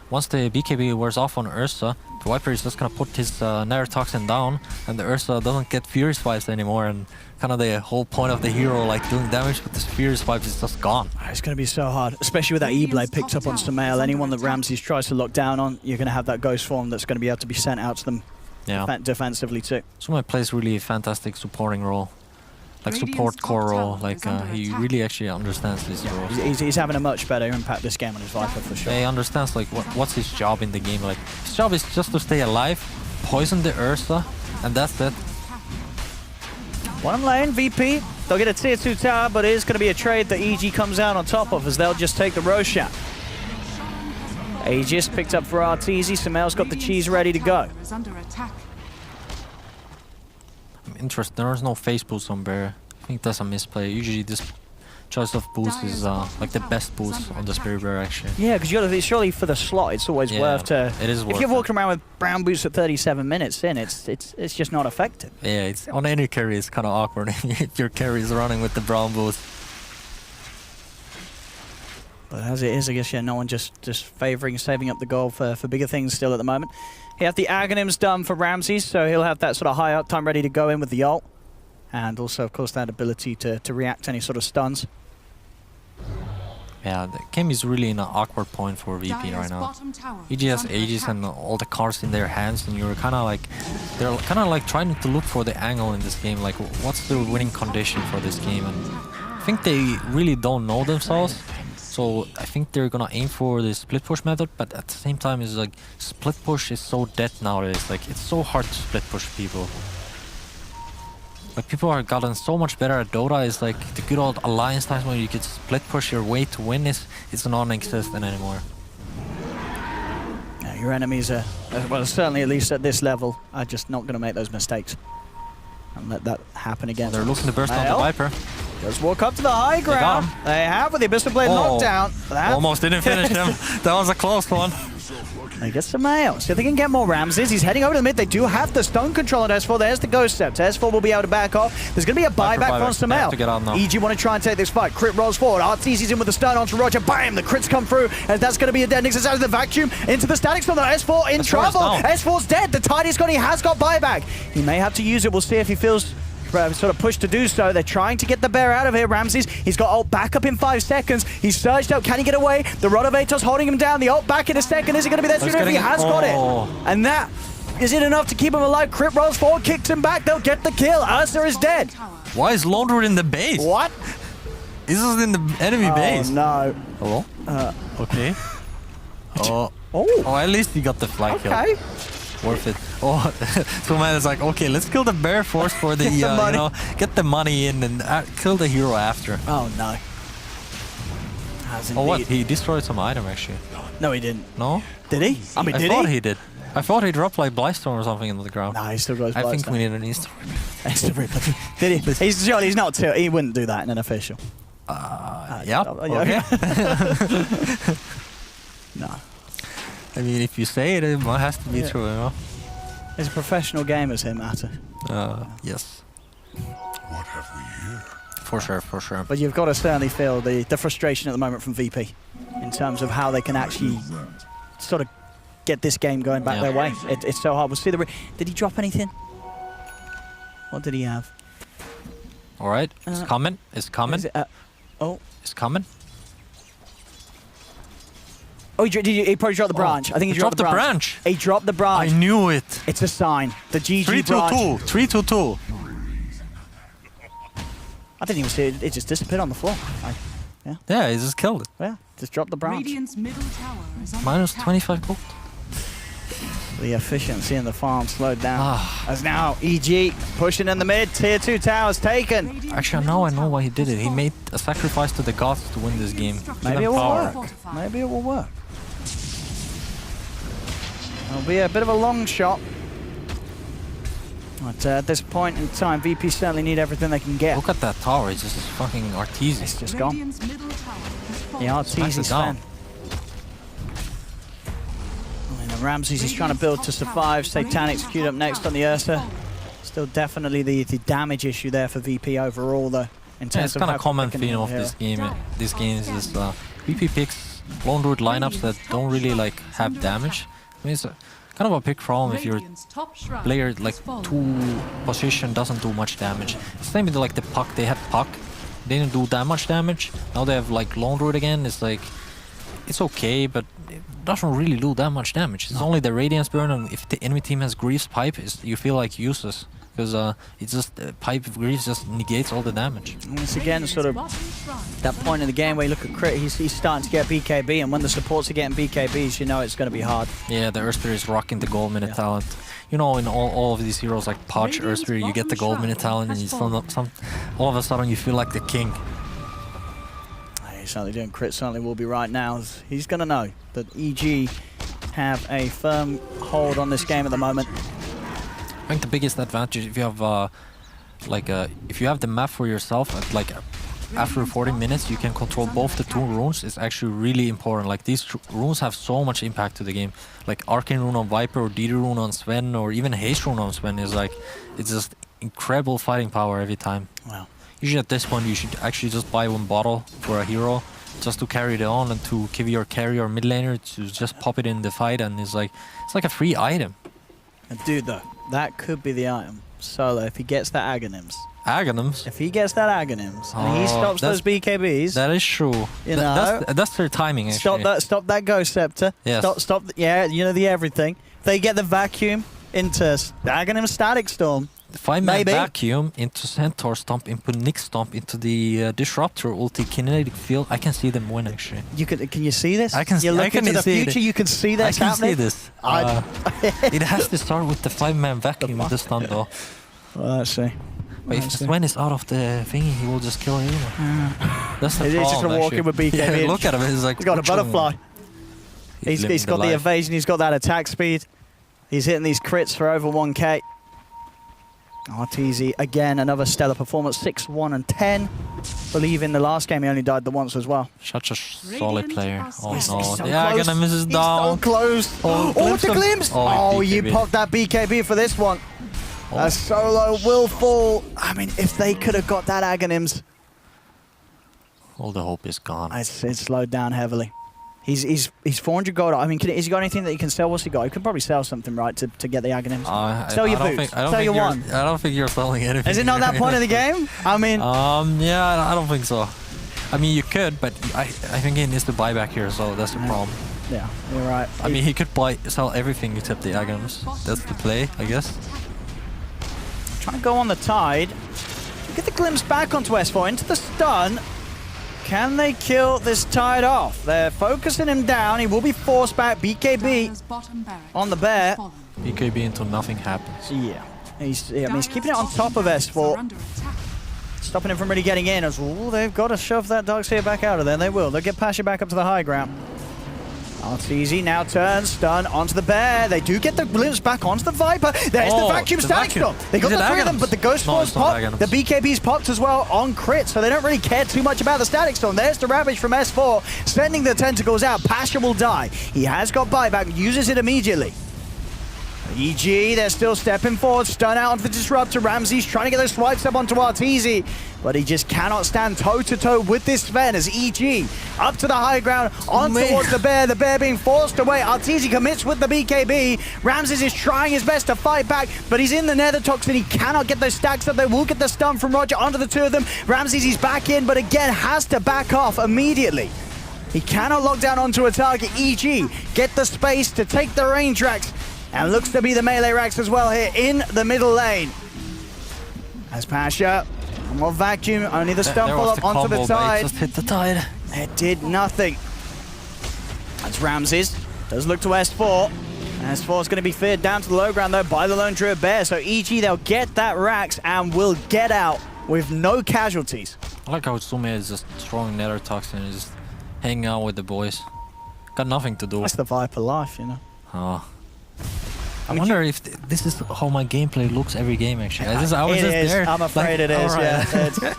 [SPEAKER 7] once the BKB wears off on Ursa, the Viper is just gonna put his Neurotoxin down, and the Ursa doesn't get Furious Vibes anymore, and kind of the whole point of the hero, like doing damage with this Furious Vibes, is just gone.
[SPEAKER 6] It's going to be so hard, especially with that E-Blade picked up on Samael. Anyone that Ramses tries to lock down on, you're going to have that Ghost Form that's going to be able to be sent out to them defensively too.
[SPEAKER 7] Sumai plays really fantastic supporting role. like support core role. Like he really actually understands this role.
[SPEAKER 6] He's having a much better impact this game on his Viper for sure.
[SPEAKER 7] He understands like what's his job in the game. Like his job is just to stay alive, poison the Ursa, and that's it.
[SPEAKER 6] Bottom lane, VP. They'll get a tier 2 tower, but it is going to be a trade that EG comes out on top of, as they'll just take the Roshan. Aegis picked up for Arteezy. Samel's got the cheese ready to go.
[SPEAKER 5] Is under attack.
[SPEAKER 7] I'm interested. There's no face boost on Bear. I think that's a misplay. Usually this choice of boost is like the best boost on the Spirit Bear actually.
[SPEAKER 6] Yeah, because you got to surely for the slot, it's always worth to.
[SPEAKER 7] It is worth
[SPEAKER 6] if you're walking around with brown boots at 37 minutes in, it's just not effective.
[SPEAKER 7] Yeah, it's on any carry. It's kind of awkward if your carry is running with the brown boost.
[SPEAKER 6] But as it is, I guess, yeah, no one just favouring saving up the gold for bigger things still at the moment. He had the Aghanims done for Ramses, so he'll have that sort of high uptime ready to go in with the ult. And also, of course, that ability to react to any sort of stuns.
[SPEAKER 7] Yeah, the game is really in an awkward point for VP right now. EG has Aegis and all the cards in their hands, and you're kind of like, they're kind of like trying to look for the angle in this game, like what's the winning condition for this game, and I think they really don't know themselves. So I think they're gonna aim for the split push method, but at the same time, it's like split push is so dead nowadays. Like it's so hard to split push people. Like people are gotten so much better at Dota. It's like the good old alliance times when you could split push your way to win it's non-existent anymore.
[SPEAKER 6] Yeah, your enemies are, well, certainly at least at this level, are just not going to make those mistakes and let that happen again.
[SPEAKER 7] They're looking to burst on the Viper.
[SPEAKER 6] Just walk up to the high ground. They have with the Abyssal Blade knockdown.
[SPEAKER 7] Almost didn't finish him. That was a close one.
[SPEAKER 6] They get some mail. See if they can get more Ramses. He's heading over to the mid. They do have the stun control on S4. There's the Ghost Step. S4 will be able to back off. There's going to be a buyback from Samel. EG want to try and take this fight. Crit rolls forward. Arteezy's in with the stun onto Roger. Bam! The crits come through. And that's going to be a dead Nix's out of the vacuum. Into the static stun. S4 in trouble. S4's dead. The tide is gone. He has got buyback. He may have to use it. We'll see if he feels sort of pushed to do so. They're trying to get the bear out of here. Ramses, he's got ult back up in 5 seconds. He's surged out. Can he get away? The Rotovator's holding him down. The ult back in a second. Is it going to be there soon? He has got it. And that is it enough to keep him alive. Crit rolls forward, kicks him back. They'll get the kill. Ursa is dead.
[SPEAKER 7] Why is Londred in the base?
[SPEAKER 6] What?
[SPEAKER 7] This is in the enemy base.
[SPEAKER 6] No.
[SPEAKER 7] Hello? Okay.
[SPEAKER 6] Oh,
[SPEAKER 7] at least he got the flag kill.
[SPEAKER 6] Okay.
[SPEAKER 7] Worth it. Oh, so man is like, okay, let's kill the bear first for the, you know, get the money in and kill the hero after.
[SPEAKER 6] Oh no.
[SPEAKER 7] Oh what? He destroyed some item actually.
[SPEAKER 6] No, he didn't.
[SPEAKER 7] No?
[SPEAKER 6] Did he? I mean,
[SPEAKER 7] I thought he did. I thought he dropped like Blightstorm or something into the ground.
[SPEAKER 6] No, he still goes
[SPEAKER 7] I think we need an Easter.
[SPEAKER 6] Did he? He's not. He wouldn't do that in an official.
[SPEAKER 7] Yeah. Okay.
[SPEAKER 6] No.
[SPEAKER 7] I mean, if you say it, it has to be true, you know.
[SPEAKER 6] He's a professional gamer, him, Atta.
[SPEAKER 7] Yes.
[SPEAKER 8] What have we here?
[SPEAKER 7] For sure, for sure.
[SPEAKER 6] But you've got to certainly feel the frustration at the moment from VP in terms of how they can actually sort of get this game going back their way. It's so hard. We'll see the... Did he drop anything? What did he have?
[SPEAKER 7] All right, it's coming. It's coming. It's coming.
[SPEAKER 6] Oh, he probably dropped the branch. I think he dropped the branch. He dropped the branch.
[SPEAKER 7] I knew it.
[SPEAKER 6] It's a sign. The GG branch.
[SPEAKER 7] 3-2-2.
[SPEAKER 6] I didn't even see it. It just disappeared on the floor.
[SPEAKER 7] Yeah, he just killed it.
[SPEAKER 6] Yeah, just dropped the branch.
[SPEAKER 5] Radiant's middle tower is under
[SPEAKER 7] Minus
[SPEAKER 5] attack.
[SPEAKER 7] 25 gold.
[SPEAKER 6] The efficiency in the farm slowed down. As now EG pushing in the mid. Tier 2 towers taken.
[SPEAKER 7] Actually, now I know why he did it. He made a sacrifice to the gods to win this game.
[SPEAKER 6] Maybe it will work. Maybe it will work. It'll be a bit of a long shot. But at this point in time, VP certainly need everything they can get.
[SPEAKER 7] Look at that tower. It's just fucking Arteezy.
[SPEAKER 6] It's just gone.
[SPEAKER 5] Radiant's middle tower has fallen.
[SPEAKER 6] Yeah, Arteezy's fan. Ramses is trying to build to survive. Satanic's queued up next on the Ursa. Still definitely the damage issue there for VP overall, though. In terms
[SPEAKER 7] it's kind of common theme of this game. This game is just VP picks lone root lineups that don't really like have damage. I mean, it's kind of a big problem if your player like 2 position doesn't do much damage. Same with like the Puck. They had Puck. They didn't do that much damage. Now they have like lone root again. It's like it's okay, but it doesn't really do that much damage. It's only the Radiance Burn, and if the enemy team has Greaves Pipe, you feel like useless. because it's just Pipe of Greaves just negates all the damage.
[SPEAKER 6] Once again, sort of that point in the game where you look at Crit, he's starting to get BKB, and when the supports are getting BKBs, you know it's going to be hard.
[SPEAKER 7] Yeah, the Earth Spirit is rocking the gold minute talent. You know, in all of these heroes like Podge, Earth Spirit, you get the gold minute talent, and you all of a sudden you feel like the king.
[SPEAKER 6] He's certainly doing. Crit certainly will be right now. He's going to know that EG have a firm hold on this game at the moment.
[SPEAKER 7] I think the biggest advantage if you have if you have the map for yourself, after 40 minutes you can control both the two runes. It's actually really important. Like these runes have so much impact to the game. Like Arcane Rune on Viper or DD Rune on Sven or even Haste Rune on Sven is like, it's just incredible fighting power every time.
[SPEAKER 6] Wow.
[SPEAKER 7] Usually at this point you should actually just buy one bottle for a hero just to carry it on and to give your carry or mid laner to just pop it in the fight, and it's like a free item.
[SPEAKER 6] And dude though, that could be the item. Solo, if he gets that Aghanims.
[SPEAKER 7] Aghanims?
[SPEAKER 6] If he gets that Aghanims and he stops those BKBs.
[SPEAKER 7] That is true.
[SPEAKER 6] You know,
[SPEAKER 7] that's their timing actually.
[SPEAKER 6] Stop that Ghost Scepter.
[SPEAKER 7] Yes.
[SPEAKER 6] Stop yeah, you know, the everything. If they get the vacuum into Aghanim Static Storm.
[SPEAKER 7] The 5-man vacuum into Centaur Stomp, into Nyx Stomp, into the Disruptor ulti, Kinetic Field. I can see them win actually.
[SPEAKER 6] Can you see this?
[SPEAKER 7] I can see.
[SPEAKER 6] You look into the future, you can see this happening.
[SPEAKER 7] I can see this. It has to start with the 5-man vacuum with the stun though.
[SPEAKER 6] Well, let's see.
[SPEAKER 7] But if Sven is out of the thingy, he will just kill anyone. That's the problem.
[SPEAKER 6] He's just walking with BKB.
[SPEAKER 7] Yeah, look at him. He's like.
[SPEAKER 6] He's got a butterfly. He's got the evasion. He's got that attack speed. He's hitting these crits for over 1k. Arteezy, again, another stellar performance, 6-1 and 10. Believe in the last game he only died the once as well.
[SPEAKER 7] Such a solid player. Oh
[SPEAKER 6] He's
[SPEAKER 7] no,
[SPEAKER 6] so
[SPEAKER 7] yeah,
[SPEAKER 6] close.
[SPEAKER 7] gonna miss his down.
[SPEAKER 6] He's so close. Oh, the glimpse! Oh, you popped that BKB for this one. A Solo will fall. I mean, if they could have got that Aghanims.
[SPEAKER 7] All the hope is gone.
[SPEAKER 6] It's slowed down heavily. He's 400 gold. I mean, has he got anything that he can sell? What's he got? He could probably sell something, right, to get the Aghanims. Sell your boots. Sell your wand.
[SPEAKER 7] I don't think you're selling anything.
[SPEAKER 6] Is it not that point of the game? I mean...
[SPEAKER 7] yeah, I don't think so. I mean, you could, but I think he needs to buy back here, so that's the problem.
[SPEAKER 6] Yeah, you're right.
[SPEAKER 7] I mean, he could sell everything except the Aghanims. That's the play, I guess.
[SPEAKER 6] Trying to go on the tide. Get the glimpse back onto S4, into the stun. Can they kill this tide off? They're focusing him down. He will be forced back. BKB on the bear.
[SPEAKER 7] BKB until nothing happens.
[SPEAKER 6] Yeah. He's keeping it on top of S4. Stopping him from really getting in. As they've got to shove that Darkseer back out of there. They will. They'll get Pasha back up to the high ground. Arteezy now turns, stun onto the bear. They do get the glimpse back onto the Viper. There's the vacuum static storm. They got the three of them, but the Ghost Force popped. The BKB's popped as well on crit, so they don't really care too much about the static storm. There's the Ravage from S4, sending the tentacles out. Pasha will die. He has got buyback, uses it immediately. EG, they're still stepping forward, stun out onto the Disruptor. Ramsey's trying to get those swipes up onto Arteezy, but he just cannot stand toe-to-toe with this Sven as EG up to the high ground, on towards the bear being forced away. Arteezy commits with the BKB. Ramses is trying his best to fight back, but he's in the Nether Toxin. He cannot get those stacks up. They will get the stun from Roger onto the two of them. Ramses is back in, but again has to back off immediately. He cannot lock down onto a target. EG get the space to take the range racks. And looks to be the melee racks as well here in the middle lane. As Pasha, more vacuum, only the stun follow-up onto the tide.
[SPEAKER 7] Just hit the tide.
[SPEAKER 6] It did nothing. That's Ramses. Does look to S4. S4 is going to be feared down to the low ground though by the Lone Druid Bear. So EG, they'll get that racks and will get out with no casualties.
[SPEAKER 7] I like how Sume is just throwing Nether Toxin and just hanging out with the boys. Got nothing to do.
[SPEAKER 6] That's the Viper life, you know.
[SPEAKER 7] Oh. I wonder if this is how my gameplay looks every game, actually. I was just there.
[SPEAKER 6] I'm afraid it is, yeah.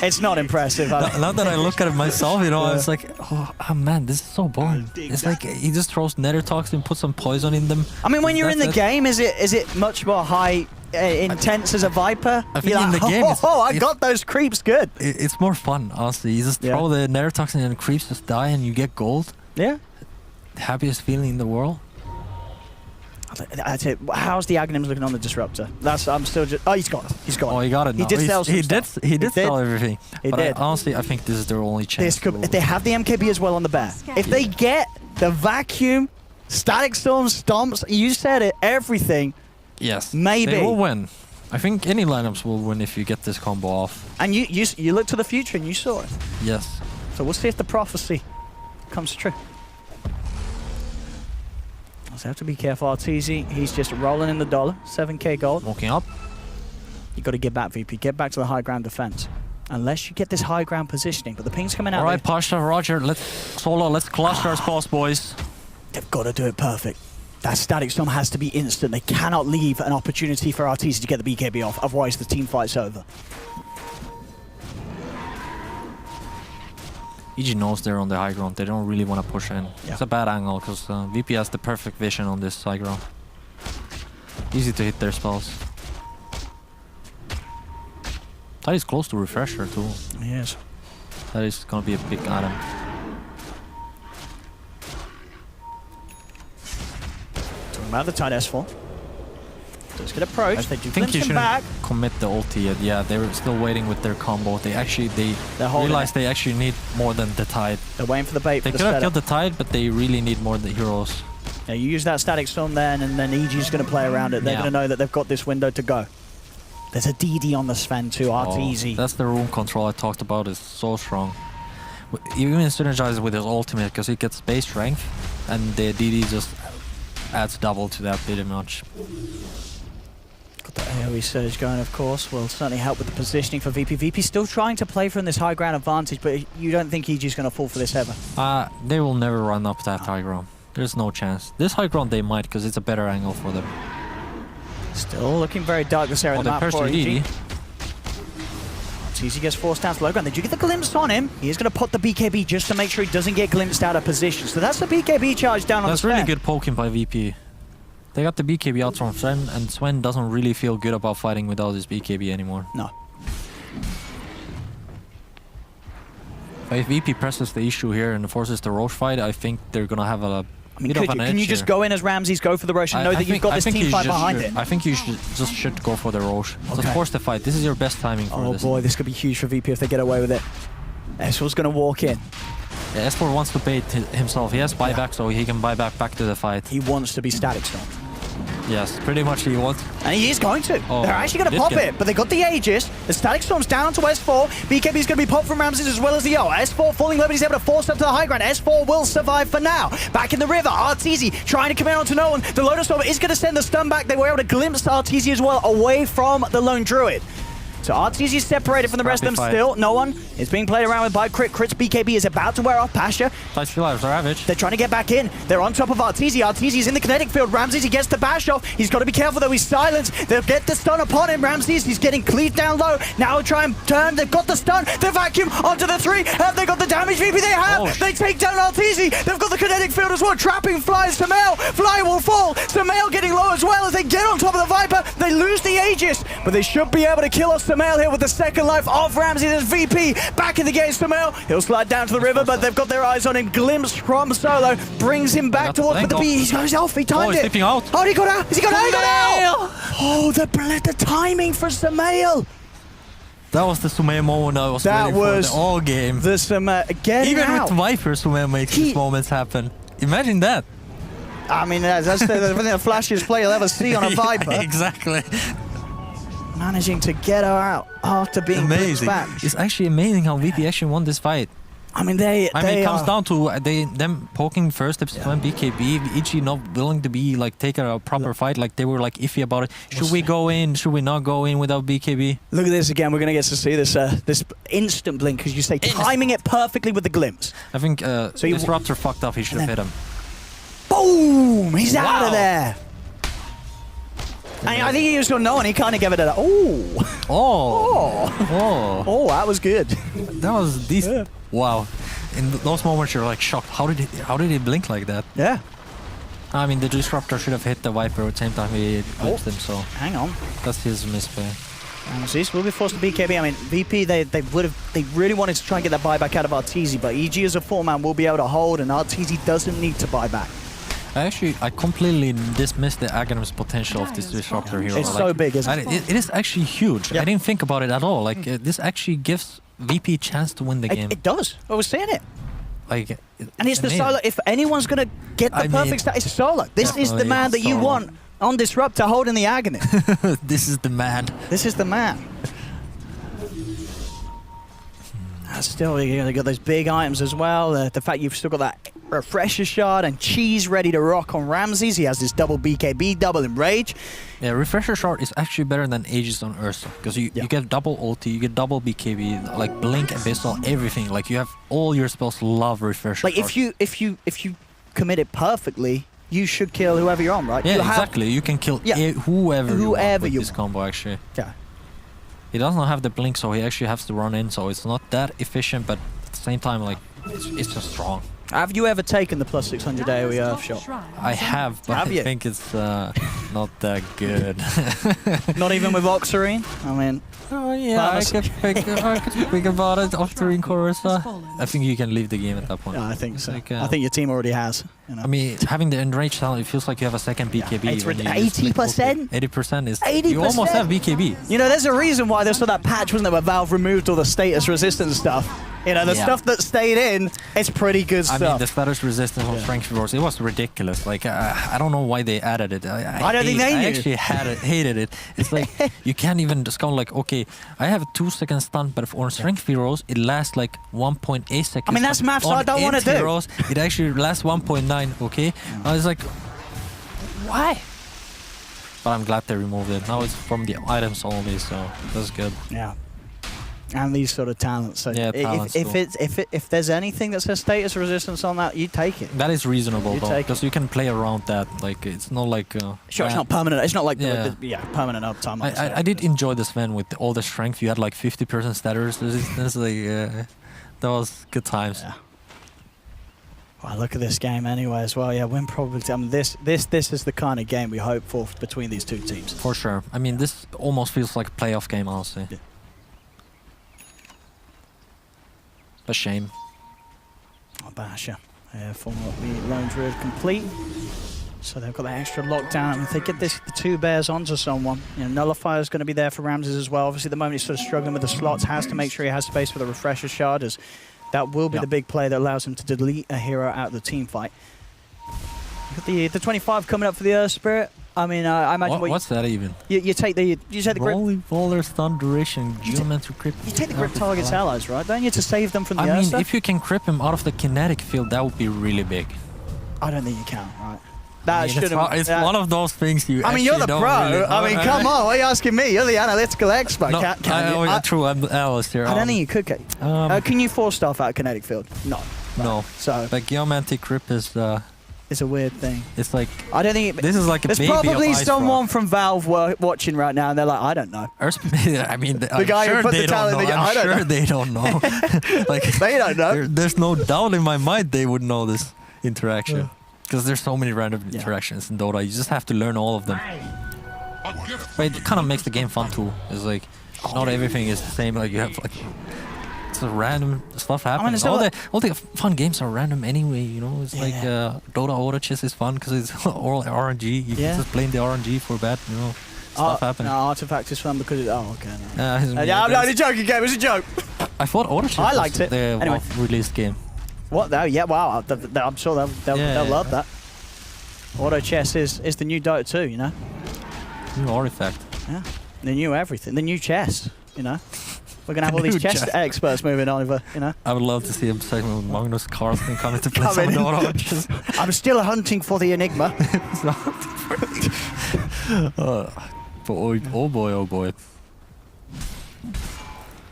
[SPEAKER 6] It's not impressive.
[SPEAKER 7] Now that I look at it myself, you know, I was like, oh man, this is so boring. It's like he just throws Nether Toxin, puts some poison in them.
[SPEAKER 6] I mean, when you're in the game, is it much more high intense as a Viper?
[SPEAKER 7] I think in the game,
[SPEAKER 6] I got those creeps good.
[SPEAKER 7] It's more fun, honestly. You just throw the Nether Toxin and the creeps just die and you get gold.
[SPEAKER 6] Yeah.
[SPEAKER 7] The happiest feeling in the world.
[SPEAKER 6] That's it. How's the Aghanims looking on the Disruptor? I'm still just... Oh, he's got it. He's got it.
[SPEAKER 7] Oh, he got it now.
[SPEAKER 6] He did sell some
[SPEAKER 7] He did sell
[SPEAKER 6] did.
[SPEAKER 7] everything.
[SPEAKER 6] He did.
[SPEAKER 7] Honestly, I think this is their only chance.
[SPEAKER 6] They have the MKB as well on the bear. If they get the vacuum, static storm, stomps, you said it, everything.
[SPEAKER 7] Yes.
[SPEAKER 6] Maybe.
[SPEAKER 7] They will win. I think any lineups will win if you get this combo off.
[SPEAKER 6] And you look to the future and you saw it.
[SPEAKER 7] Yes.
[SPEAKER 6] So we'll see if the prophecy comes true. So have to be careful. Arteezy, he's just rolling in the dollar. 7k gold.
[SPEAKER 7] Walking up.
[SPEAKER 6] You got to get back, VP. Get back to the high ground defense. Unless you get this high ground positioning. But the ping's coming out.
[SPEAKER 7] All right, Pasha, Roger. Let's cluster our spells, boys.
[SPEAKER 6] They've got to do it perfect. That static storm has to be instant. They cannot leave an opportunity for Arteezy to get the BKB off. Otherwise, the team fight's over.
[SPEAKER 7] EG knows they're on the high ground. They don't really want to push in.
[SPEAKER 6] Yeah.
[SPEAKER 7] It's a bad angle because VP has the perfect vision on this high ground. Easy to hit their spells. That is close to refresher too.
[SPEAKER 6] Yes.
[SPEAKER 7] That is gonna be a big item.
[SPEAKER 6] Talking about the tight S4. Just get approached. They do
[SPEAKER 7] I think
[SPEAKER 6] glimpse
[SPEAKER 7] you
[SPEAKER 6] him
[SPEAKER 7] shouldn't
[SPEAKER 6] back.
[SPEAKER 7] commit the ulti yet. Yeah, they were still waiting with their combo. They
[SPEAKER 6] holding
[SPEAKER 7] realized
[SPEAKER 6] it.
[SPEAKER 7] they actually need more than the tide.
[SPEAKER 6] They're waiting for the bait.
[SPEAKER 7] They
[SPEAKER 6] for
[SPEAKER 7] could
[SPEAKER 6] the
[SPEAKER 7] have
[SPEAKER 6] setup.
[SPEAKER 7] killed the tide, but they really need more than the heroes.
[SPEAKER 6] Yeah, you use that static storm then, and then EG's going to play around it. They're
[SPEAKER 7] Yeah.
[SPEAKER 6] going to know that they've got this window to go. There's a DD on the Sven too, Arteezy.
[SPEAKER 7] That's the room control I talked about. Is so strong. Even synergizes with his ultimate because he gets base strength, and the DD just adds double to that pretty much.
[SPEAKER 6] Got the AoE surge going, of course. Will certainly help with the positioning for VP. VP still trying to play from this high ground advantage, but you don't think EG's going to fall for this ever?
[SPEAKER 7] They will never run up that high ground. There's no chance. This high ground they might because it's a better angle for them.
[SPEAKER 6] Still looking very dark this area in the
[SPEAKER 7] they
[SPEAKER 6] map for
[SPEAKER 7] personally
[SPEAKER 6] EG.
[SPEAKER 7] DD.
[SPEAKER 6] Arteezy gets forced down to low ground. Did you get the glimpse on him? He is going to put the BKB just to make sure he doesn't get glimpsed out of position. So that's the BKB charge down on the
[SPEAKER 7] That's really
[SPEAKER 6] Sven.
[SPEAKER 7] good poking by VP. They got the BKB out from Sven, and Sven doesn't really feel good about fighting without his BKB anymore.
[SPEAKER 6] No.
[SPEAKER 7] But if VP presses the issue here and forces the Roche fight, I think they're gonna have a
[SPEAKER 6] I mean,
[SPEAKER 7] bit of an edge
[SPEAKER 6] can you just
[SPEAKER 7] here.
[SPEAKER 6] go in as Ramses, go for the Roche, and know that you've got this team fight behind it?
[SPEAKER 7] I think you should go for the Roche.
[SPEAKER 6] Okay.
[SPEAKER 7] Just force the fight. This is your best timing for
[SPEAKER 6] Oh
[SPEAKER 7] this.
[SPEAKER 6] boy, this could be huge for VP if they get away with it. S4's going to walk in.
[SPEAKER 7] Yeah, S4 wants to bait himself. He has buyback, so he can buy back to the fight.
[SPEAKER 6] He wants to be static storm.
[SPEAKER 7] Yes, pretty much he wants.
[SPEAKER 6] And he is going to.
[SPEAKER 7] Oh,
[SPEAKER 6] They're actually going to
[SPEAKER 7] did
[SPEAKER 6] pop
[SPEAKER 7] get-
[SPEAKER 6] it, but they got the Aegis. The static storm's down to S4. BKB's going to be popped from Ramses as well as the O. S4 falling low, but he's able to force up to the high ground. S4 will survive for now. Back in the river, Arteezy trying to come in onto no one. The Lotus Storm is going to send the stun back. They were able to glimpse Arteezy as well away from the lone druid. So Arteezy is separated from the rest of them
[SPEAKER 7] Scrappy fight.
[SPEAKER 6] still. No one is being played around with by Crit. Crit's BKB is about to wear off Pasha.
[SPEAKER 7] Touch the lives, Ravage.
[SPEAKER 6] They're trying to get back in. They're on top of Arteezy. Arteezy's in the kinetic field. Ramses, he gets the bash off. He's got to be careful though. He's silenced. They'll get the stun upon him. Ramses, he's getting cleaved down low. Now try and turn. They've got the stun. The vacuum onto the 3. Have they got the damage? VP they have.
[SPEAKER 7] Oh,
[SPEAKER 6] They take down Arteezy. They've got the kinetic field as well. Trapping flies Samael. Fly will fall. Samael getting low as well as they get on top of the Viper. They lose the Aegis, but they should be able to kill off Samael here with the second life of Ramses as VP. Back in the game, Samael. He'll slide down to the river, but they've got their eyes on him. Glimpse from Solo. Brings him back
[SPEAKER 7] got the
[SPEAKER 6] towards
[SPEAKER 7] flank
[SPEAKER 6] the
[SPEAKER 7] off.
[SPEAKER 6] B. He's got his elf. He timed
[SPEAKER 7] he's
[SPEAKER 6] it.
[SPEAKER 7] slipping out.
[SPEAKER 6] Oh, he got out. Has he got out? He got out. Oh, the timing for Samael.
[SPEAKER 7] That was the Sumail moment I was
[SPEAKER 6] That
[SPEAKER 7] waiting
[SPEAKER 6] was
[SPEAKER 7] for the all game.
[SPEAKER 6] The Samael getting
[SPEAKER 7] Even
[SPEAKER 6] out.
[SPEAKER 7] with Viper, Sumail makes these moments happen. Imagine that.
[SPEAKER 6] I mean, that's the flashiest play you'll ever see on a Viper.
[SPEAKER 7] Exactly.
[SPEAKER 6] Managing to get her out after being pushed
[SPEAKER 7] Amazing.
[SPEAKER 6] back.
[SPEAKER 7] It's actually amazing how VP actually won this fight.
[SPEAKER 6] I mean, it
[SPEAKER 7] comes down to them poking first steps when BKB, EG not willing to be like take a proper fight, like they were like iffy about it. Should we go in? Should we not go in without BKB?
[SPEAKER 6] Look at this again. We're going to get to see this this instant blink, as you say, timing it perfectly with the glimpse.
[SPEAKER 7] I think
[SPEAKER 6] he
[SPEAKER 7] Disruptor fucked up. He should have hit him.
[SPEAKER 6] Boom! He's out of
[SPEAKER 7] Wow.
[SPEAKER 6] there. And I think he was going to know, and he kind of gave it a
[SPEAKER 7] Oh, oh,
[SPEAKER 6] oh, that was good.
[SPEAKER 7] that was decent. Wow. In those moments, you're like shocked. How did he blink like that?
[SPEAKER 6] Yeah.
[SPEAKER 7] I mean, the Disruptor should have hit the Viper at the same time he glimpsed him, so
[SPEAKER 6] Hang on.
[SPEAKER 7] that's his misplay.
[SPEAKER 6] Ramses will be forced to BKB. I mean, VP, they really wanted to try and get that buyback out of Arteezy, but EG as a 4-man will be able to hold, and Arteezy doesn't need to buy back.
[SPEAKER 7] I completely dismissed the Aghanim's potential of this Disruptor hero.
[SPEAKER 6] It's so big, isn't it?
[SPEAKER 7] It is actually huge.
[SPEAKER 6] Yeah.
[SPEAKER 7] I didn't think about it at all. Like, this actually gives VP a chance to win the game.
[SPEAKER 6] It does. I was saying it.
[SPEAKER 7] Like,
[SPEAKER 6] And it's the
[SPEAKER 7] amazing.
[SPEAKER 6] Solo. If anyone's going to get the
[SPEAKER 7] I mean,
[SPEAKER 6] perfect stat, it's Solo. This is the man that you
[SPEAKER 7] Solo.
[SPEAKER 6] want On Disruptor, holding the Agony.
[SPEAKER 7] This is the man.
[SPEAKER 6] This is the man. Still, you got those big items as well. The fact you've still got that Refresher Shard and Cheese ready to rock on Ramses. He has this double BKB, double Enrage.
[SPEAKER 7] Yeah, Refresher Shard is actually better than Aegis on Ursa. Because you get double ulti, you get double BKB, like Blink, Abyssal, everything. Like you have all your spells love Refresher
[SPEAKER 6] Like
[SPEAKER 7] Shard.
[SPEAKER 6] if you commit it perfectly, you should kill whoever you're on, right?
[SPEAKER 7] Yeah, exactly. You can kill whoever you want with this combo, actually.
[SPEAKER 6] Yeah.
[SPEAKER 7] He does not have the blink, so he actually has to run in, so it's not that efficient, but at the same time, like, it's just strong.
[SPEAKER 6] Have you ever taken the plus 600 AoE Earth shot?
[SPEAKER 7] I have, but I think it's not that good.
[SPEAKER 6] Not even with Oxarine? I mean...
[SPEAKER 7] Oh yeah, I could think about it after in Corsa. I think you can leave the game at that point.
[SPEAKER 6] Yeah, I think so.
[SPEAKER 7] Like,
[SPEAKER 6] I think your team already has. You know.
[SPEAKER 7] I mean, having the Enrage talent, it feels like you have a second BKB.
[SPEAKER 6] Yeah, 80%?
[SPEAKER 7] 80% is...
[SPEAKER 6] 80%?
[SPEAKER 7] You almost have BKB.
[SPEAKER 6] You know, there's a reason why there's still that patch, wasn't there, where Valve removed all the status resistance stuff. You know, the stuff that stayed in, it's pretty good stuff.
[SPEAKER 7] I mean, the status resistance on Strength Rewards, it was ridiculous. Like, I don't know why they added it.
[SPEAKER 6] I don't think they knew.
[SPEAKER 7] I actually hated it. It's like, you can't even just go like, okay, I have a 2-second stun, but on Strength Heroes, it lasts like 1.8 seconds.
[SPEAKER 6] I mean, that's maths I don't want to do.
[SPEAKER 7] Heroes, it actually lasts 1.9, okay? I was like, why? But I'm glad they removed it. Now it's from the items only, so that's good.
[SPEAKER 6] Yeah. And these sort of talents. So
[SPEAKER 7] yeah, talents
[SPEAKER 6] if there's anything that says status resistance on that, you take it.
[SPEAKER 7] That is reasonable though, because you can play around that. Like it's not like
[SPEAKER 6] sure, it's not permanent. It's not like permanent uptime.
[SPEAKER 7] I did enjoy this Sven with all the strength. You had like 50% status resistance. Like that was good times.
[SPEAKER 6] Yeah. Well, look at this game anyway as well. Yeah, win probability. I mean, this is the kind of game we hope for between these two teams.
[SPEAKER 7] For sure. I mean, this almost feels like a playoff game, honestly. Yeah. A shame.
[SPEAKER 6] Oh, Basher. Form up the Lone Druid complete. So they've got that extra lockdown. If they get the two bears onto someone, you know, Nullifier's going to be there for Ramses as well. Obviously, at the moment he's sort of struggling with the slots. Has to make sure he has space for the Refresher Shard, as that will be the big play that allows him to delete a hero out of the team fight. You've got the 25 coming up for the Earth Spirit. I mean, I imagine
[SPEAKER 7] what's that even?
[SPEAKER 6] You take the grip.
[SPEAKER 7] Rolling Baller, stun duration, geometric grip.
[SPEAKER 6] You take the grip target's allies, right? Don't you, to save them from the
[SPEAKER 7] I mean,
[SPEAKER 6] stuff?
[SPEAKER 7] if you can grip him out of the kinetic field, that would be really big.
[SPEAKER 6] I don't think you can, right?
[SPEAKER 7] It's one of those things you.
[SPEAKER 6] I mean, you're the pro.
[SPEAKER 7] Really
[SPEAKER 6] I mean, come on. What are you asking me? You're the analytical expert.
[SPEAKER 7] No, true. I'm the analyst here.
[SPEAKER 6] I don't think you could. Can you force stuff out kinetic field? No.
[SPEAKER 7] No.
[SPEAKER 6] So.
[SPEAKER 7] Like geometric grip is.
[SPEAKER 6] It's a weird thing.
[SPEAKER 7] It's like
[SPEAKER 6] I don't think
[SPEAKER 7] this is like a baby.
[SPEAKER 6] There's probably
[SPEAKER 7] of Ice
[SPEAKER 6] someone
[SPEAKER 7] Rock.
[SPEAKER 6] from Valve watching right now, and they're like, I don't know.
[SPEAKER 7] I mean,
[SPEAKER 6] the guy who put the talent in the
[SPEAKER 7] I'm sure they don't know. Like
[SPEAKER 6] they don't know.
[SPEAKER 7] There's no doubt in my mind they would know this interaction because there's so many random interactions in Dota. You just have to learn all of them. But it kind of makes the game fun too. It's like not everything is the same. Like you have like. Random stuff happens. All the fun games are random anyway, you know. It's like Dota Auto Chess is fun because it's all RNG. You can just blame the RNG for bad, you know. Stuff happens.
[SPEAKER 6] No, Artifact is fun because okay. No.
[SPEAKER 7] I'm
[SPEAKER 6] only joking, game. It was a joke.
[SPEAKER 7] I thought Auto Chess
[SPEAKER 6] I liked
[SPEAKER 7] was the
[SPEAKER 6] anyway.
[SPEAKER 7] released game.
[SPEAKER 6] What though? Yeah, wow. I'm sure they'll love that. Auto Chess is the new Dota 2, you know.
[SPEAKER 7] New Artifact.
[SPEAKER 6] Yeah. The new everything. The new chess, you know. We're going to have all these chess experts moving over, you know.
[SPEAKER 7] I would love to see a segment with Magnus Carlsen coming to play some Dota.
[SPEAKER 6] I'm still hunting for the Enigma.
[SPEAKER 7] Oh boy.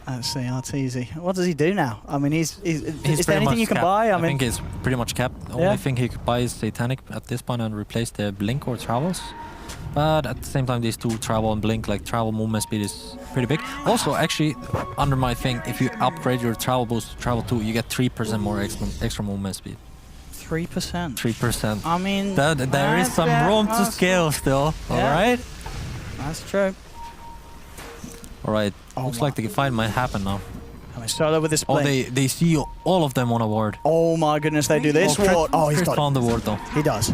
[SPEAKER 6] Let's see, Arteezy. What does he do now? I mean, is there anything you can buy?
[SPEAKER 7] I think it's pretty much capped. The only thing he could buy is Satanic at this point and replace the Blink or Travels. But at the same time, these two, Travel and Blink, like Travel movement speed is pretty big. Also, actually, under my thing, if you upgrade your Travel boost to Travel 2, you get 3% more extra movement speed.
[SPEAKER 6] 3%?
[SPEAKER 7] 3%.
[SPEAKER 6] I mean...
[SPEAKER 7] There is some room to scale still, alright?
[SPEAKER 6] That's true.
[SPEAKER 7] Alright, looks like the fight might happen now.
[SPEAKER 6] I mean, solo with this Blink.
[SPEAKER 7] Oh, they see all of them on a ward.
[SPEAKER 6] Oh my goodness, they do this ward. Oh, he's got
[SPEAKER 7] found the ward though.
[SPEAKER 6] He does.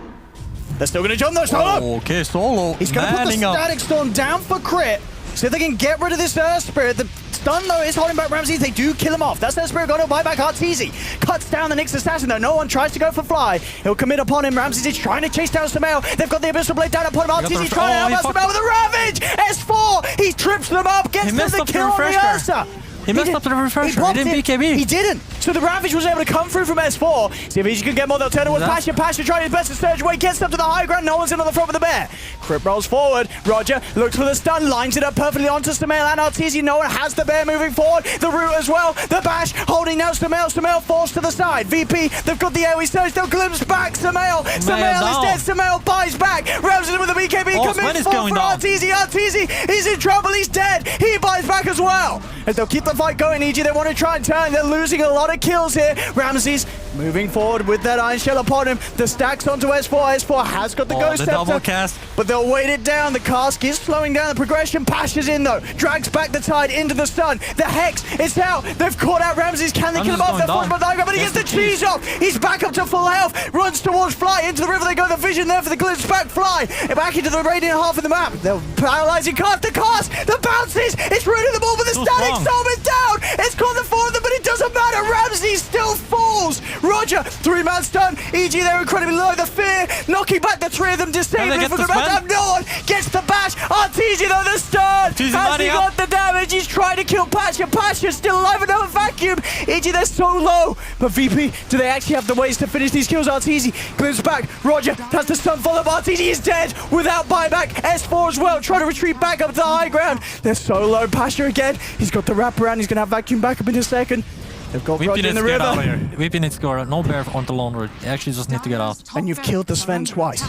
[SPEAKER 6] They're still going to jump though, Solo!
[SPEAKER 7] Okay, Solo.
[SPEAKER 6] He's going to put the Static Storm down for crit. See if they can get rid of this Earth Spirit. The stun though is holding back Ramses. They do kill him off. That's their spirit. Got to buy back Arteezy. Cuts down the Nyx assassin though. No one tries to go for fly. He'll commit upon him. Ramses is trying to chase down Sumail. They've got the Abyssal Blade down upon him. Arteezy's trying to help out Sumail with a Ravage. S4. He trips them up. Gets them the kill on the Ursa.
[SPEAKER 7] He messed up the refresher. He didn't BKB.
[SPEAKER 6] He didn't. So the Ravage was able to come through from S4. See if he can get more. They'll turn it with Pasha. Pasha trying his best to surge away. Gets up to the high ground. No one's in on the front with the bear. Crip rolls forward. Roger looks for the stun. Lines it up perfectly onto Sumail and Arteezy. No one has the bear moving forward. The root as well. The bash holding now Sumail. Sumail falls to the side. VP, they've got the AoE surge. They'll glimpse back Sumail. Sumail is dead. Sumail buys back. Ramses with the BKB. Commits forward for Arteezy. Arteezy is in trouble. He's dead. He buys back as well. As they'll keep the fight going, EG. They want to try and turn. They're losing a lot of kills here. Ramses moving forward with that Iron Shell upon him. The stacks onto S4. S4 has got the Ghost
[SPEAKER 7] double
[SPEAKER 6] Scepter,
[SPEAKER 7] cast.
[SPEAKER 6] but they'll weight it down. The cask is slowing down the progression. Pasha's in though. Drags back the tide into the stun. The Hex is out. They've caught out Ramses. Can they kill him off? They're forced by the Iron, but he gets the cheese off. He's back up to full health. Runs towards Fly. Into the river they go. The vision there for the glimpse back. Fly. Back into the radiant half of the map. They're paralyzing cast. The cast. The bounces. It's rooting them all, but the static storm is down. It's caught the four of them, but it doesn't matter. Ramses still falls. Roger, 3-man stun. EG, they're incredibly low. The fear knocking back the three of them, disabling from the back. No one gets the bash. Arteezy though, the stun. Has he got the damage? He's trying to kill Pasha. Pasha's still alive in a vacuum. EG, they're so low. But VP, do they actually have the ways to finish these kills? Arteezy glimpses back. Roger has the stun follow up. Arteezy is dead without buyback. S4 as well, trying to retreat back up to the high ground. They're so low. Pasha again. He's got the wraparound. He's going to have vacuum back up in a second. They've got Roger in the river.
[SPEAKER 7] VP needs to go out. No bear on the laundry. They actually just need to get out.
[SPEAKER 6] And you've killed the Sven twice.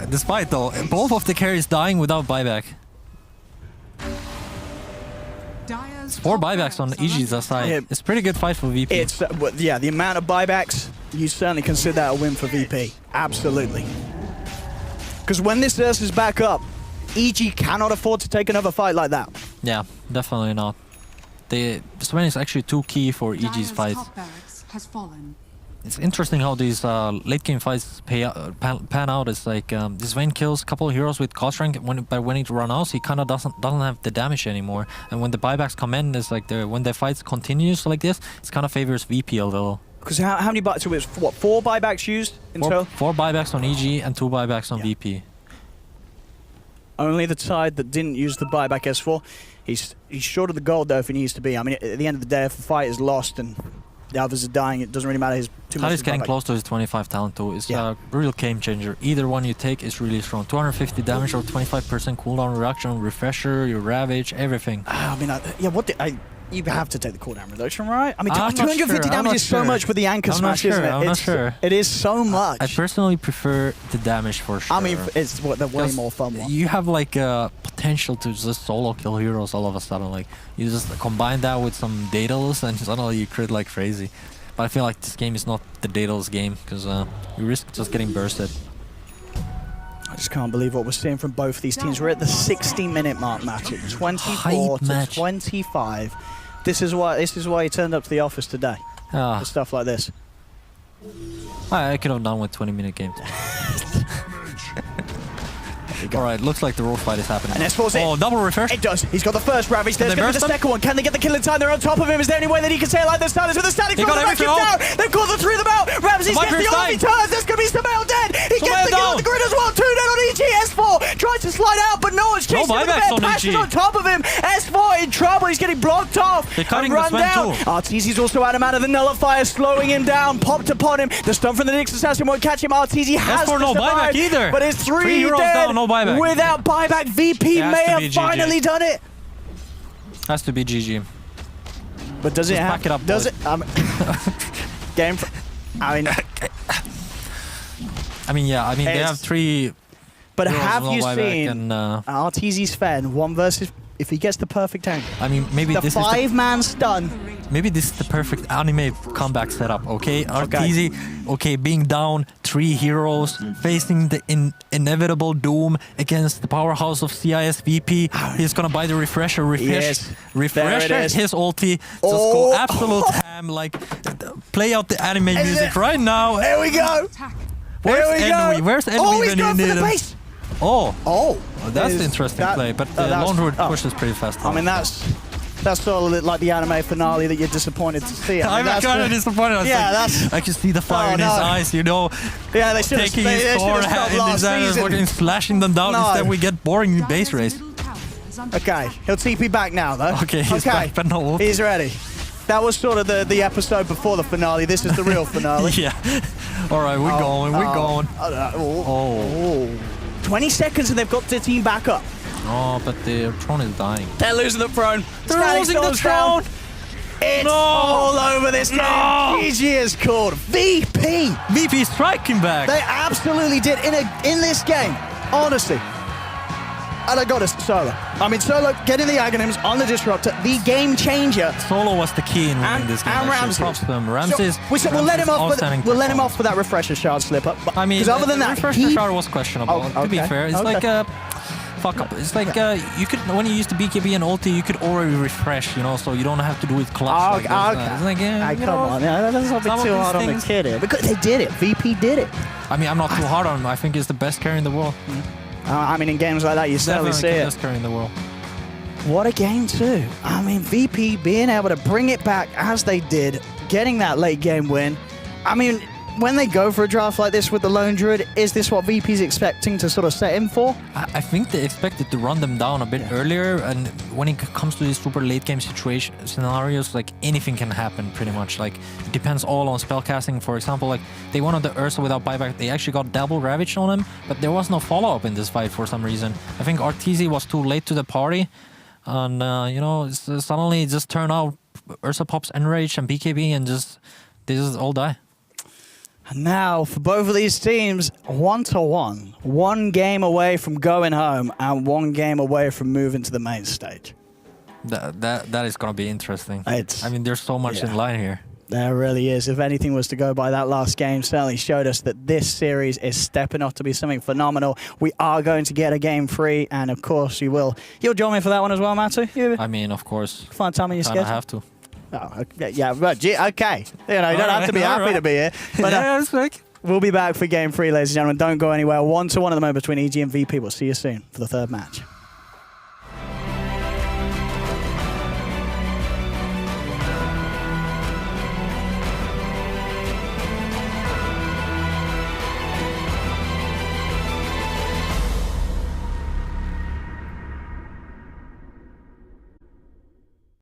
[SPEAKER 7] Despite though, both of the carries dying without buyback. 4 buybacks on EG's side.
[SPEAKER 6] Yeah.
[SPEAKER 7] It's a pretty good fight for VP.
[SPEAKER 6] It's yeah, the amount of buybacks, you certainly consider that a win for VP. Absolutely. Because when this Ursa is back up, EG cannot afford to take another fight like that.
[SPEAKER 7] Yeah, definitely not. The Sven is actually too key for EG's fight. It's interesting how these late game fights pan out. It's like this Sven kills a couple of heroes with cost rank. By winning to run out, he kind of doesn't have the damage anymore. And when the buybacks come in, it's like when the fights continues like this, it kind of favors VP a little.
[SPEAKER 6] Because how many buybacks? So it's what, 4 buybacks used in total?
[SPEAKER 7] 4 buybacks on EG and 2 buybacks on VP.
[SPEAKER 6] Only the side that didn't use the buyback S4. He's short of the gold though if he needs to be. I mean, at the end of the day, if the fight is lost and the others are dying, it doesn't really matter.
[SPEAKER 7] He's getting close to his 25 talent too. It's a real game changer. Either one you take is really strong. 250 damage or 25% cooldown reduction, refresher, your ravage, everything.
[SPEAKER 6] I mean, you have to take the cooldown reduction, right? I mean, 250 damage is so much with the anchor smash, isn't it?
[SPEAKER 7] I'm not sure.
[SPEAKER 6] It is so much.
[SPEAKER 7] I personally prefer the damage for sure.
[SPEAKER 6] I mean, it's the way more fun one.
[SPEAKER 7] You have like potential to just solo kill heroes all of a sudden. Like you just combine that with some Daedalus and suddenly you crit like crazy. But I feel like this game is not the Daedalus game because you risk just getting bursted.
[SPEAKER 6] I just can't believe what we're seeing from both these teams. We're at the 60-minute mark match at 24 to 25. This is why he turned up to the office today. For stuff like this.
[SPEAKER 7] I could have done with 20-minute game. Alright, looks like the raw fight is happening.
[SPEAKER 6] And S4's it.
[SPEAKER 7] Double refresh.
[SPEAKER 6] It does. He's got the first Ravage. There's going to be the second one. Can they get the kill in time? They're on top of him. Is there any way that he can say it like the Stylus with the static from the vacuum down? They've caught the 3 of them out. Ramses gets the army turns. There's going to be Sumail dead. He gets the kill on the grid as well. 2 dead on EG. S4 tries to slide out, but no one's chasing him with the bed. Passion's on top of him. S4 in trouble. He's getting blocked off.
[SPEAKER 7] They're cutting
[SPEAKER 6] run down. Arteezy's also out of mana. The nullifier slowing him down. Popped upon him. The stun from the Nyx assassin won't catch him. Arteezy has to
[SPEAKER 7] no
[SPEAKER 6] survive.
[SPEAKER 7] buyback either.
[SPEAKER 6] But it's 3
[SPEAKER 7] heroes
[SPEAKER 6] dead
[SPEAKER 7] down, no buyback.
[SPEAKER 6] Without buyback. VP may have finally done it.
[SPEAKER 7] Has to be GG.
[SPEAKER 6] But does it have?
[SPEAKER 7] Pack it up,
[SPEAKER 6] does it? Game. I mean,
[SPEAKER 7] yeah. I mean, they have 3.
[SPEAKER 6] But have you seen
[SPEAKER 7] and,
[SPEAKER 6] Arteezy's Sven 1 versus? If he gets the perfect angle.
[SPEAKER 7] I mean, maybe
[SPEAKER 6] the
[SPEAKER 7] this
[SPEAKER 6] 5-man stun.
[SPEAKER 7] Maybe this is the perfect anime comeback setup, okay? Arteezy, being down 3 heroes, facing the inevitable doom against the powerhouse of CIS VP. He's gonna buy the refresher, refresh his ulti, just go absolute ham, like play out the anime music right now.
[SPEAKER 6] There we go.
[SPEAKER 7] Where's Envy? Where's Envy
[SPEAKER 6] he's going for the base.
[SPEAKER 7] Oh,
[SPEAKER 6] Oh,
[SPEAKER 7] that's
[SPEAKER 6] is
[SPEAKER 7] the interesting
[SPEAKER 6] that-
[SPEAKER 7] play. But
[SPEAKER 6] oh,
[SPEAKER 7] the
[SPEAKER 6] that's-
[SPEAKER 7] Lone Druid
[SPEAKER 6] oh.
[SPEAKER 7] pushes pretty fast.
[SPEAKER 6] I mean, that's sort of like the anime finale that you're disappointed to see. I mean,
[SPEAKER 7] I'm
[SPEAKER 6] that's
[SPEAKER 7] kind of
[SPEAKER 6] the-
[SPEAKER 7] disappointed. I was
[SPEAKER 6] Yeah,
[SPEAKER 7] like,
[SPEAKER 6] that's.
[SPEAKER 7] I can see the fire
[SPEAKER 6] Oh,
[SPEAKER 7] in his
[SPEAKER 6] no.
[SPEAKER 7] eyes, you know,
[SPEAKER 6] Yeah, they should have
[SPEAKER 7] taking his sword in his hand and fucking slashing them down.
[SPEAKER 6] No.
[SPEAKER 7] Instead, we get boring base race.
[SPEAKER 6] Okay, he'll TP back now, though.
[SPEAKER 7] Okay, he's back, but no ult.
[SPEAKER 6] He's ready. That was sort of the episode before the finale. This is the real finale.
[SPEAKER 7] Yeah. All right, we're going. We're going.
[SPEAKER 6] Oh. 20 seconds and they've got the team back up.
[SPEAKER 7] Oh, but the throne is dying.
[SPEAKER 6] They're losing the throne.
[SPEAKER 7] They're
[SPEAKER 6] Static
[SPEAKER 7] losing the
[SPEAKER 6] Storm's down.
[SPEAKER 7] throne.
[SPEAKER 6] It's
[SPEAKER 7] No.
[SPEAKER 6] all over this game.
[SPEAKER 7] No.
[SPEAKER 6] GG is called VP.
[SPEAKER 7] VP striking back.
[SPEAKER 6] They absolutely did in this game, honestly. And I got us Solo. I mean, Solo getting the Aghanims on the Disruptor, the game changer.
[SPEAKER 7] Solo was the key in winning this game.
[SPEAKER 6] And
[SPEAKER 7] actually.
[SPEAKER 6] Ramses.
[SPEAKER 7] Props to him. Ramses.
[SPEAKER 6] So we'll let him off.
[SPEAKER 7] outstanding
[SPEAKER 6] We'll let him
[SPEAKER 7] performance.
[SPEAKER 6] off for that refresher shard slip up.
[SPEAKER 7] I mean,
[SPEAKER 6] other than
[SPEAKER 7] the
[SPEAKER 6] that,
[SPEAKER 7] refresher shard was questionable.
[SPEAKER 6] Oh,
[SPEAKER 7] To be
[SPEAKER 6] okay.
[SPEAKER 7] fair, it's
[SPEAKER 6] Okay.
[SPEAKER 7] like fuck up. It's like you could when you used to BKB and ulti, you could already refresh, you know, so you don't have to do it clutch. Like this. It's like you
[SPEAKER 6] Come on, yeah, that's not
[SPEAKER 7] some of
[SPEAKER 6] too
[SPEAKER 7] these
[SPEAKER 6] hard on the
[SPEAKER 7] things-
[SPEAKER 6] kid here. Because they did it. VP did it.
[SPEAKER 7] I mean, I'm not too hard on him. I think he's the best carry in the world.
[SPEAKER 6] I mean, in games like that, you certainly see
[SPEAKER 7] Definitely the
[SPEAKER 6] it.
[SPEAKER 7] best carry in the world.
[SPEAKER 6] What a game too. I mean, VP being able to bring it back as they did, getting that late game win. I mean, when they go for a draft like this with the Lone Druid, is this what VP's expecting to sort of set him for?
[SPEAKER 7] I think they expected to run them down a bit earlier, and when it comes to these super late game scenarios, like anything can happen pretty much. Like it depends all on spellcasting. For example, like they wanted the Ursa without buyback. They actually got double Ravage on him, but there was no follow-up in this fight for some reason. I think RTZ was too late to the party, and you know, suddenly it just turned out Ursa pops Enrage and BKB, and they just all die.
[SPEAKER 6] And now, for both of these teams, 1-1. One game away from going home and one game away from moving to the main stage.
[SPEAKER 7] That is gonna be interesting.
[SPEAKER 6] It's-
[SPEAKER 7] I mean, there's so much in line here.
[SPEAKER 6] There really is. If anything was to go by, that last game certainly showed us that this series is stepping up to be something phenomenal. We are going to get a game 3, and of course you will. You'll join me for that one as well, Matu? You
[SPEAKER 7] I mean, of course,
[SPEAKER 6] find time in your
[SPEAKER 7] I
[SPEAKER 6] schedule?
[SPEAKER 7] have to.
[SPEAKER 6] Oh, okay. Yeah, right. Okay. You know, you don't have to be happy to be here. But
[SPEAKER 7] Yeah, it's like...
[SPEAKER 6] we'll be back for game 3, ladies and gentlemen. Don't go anywhere. 1-1 at the moment between EG and VP. We'll see you soon for the third match.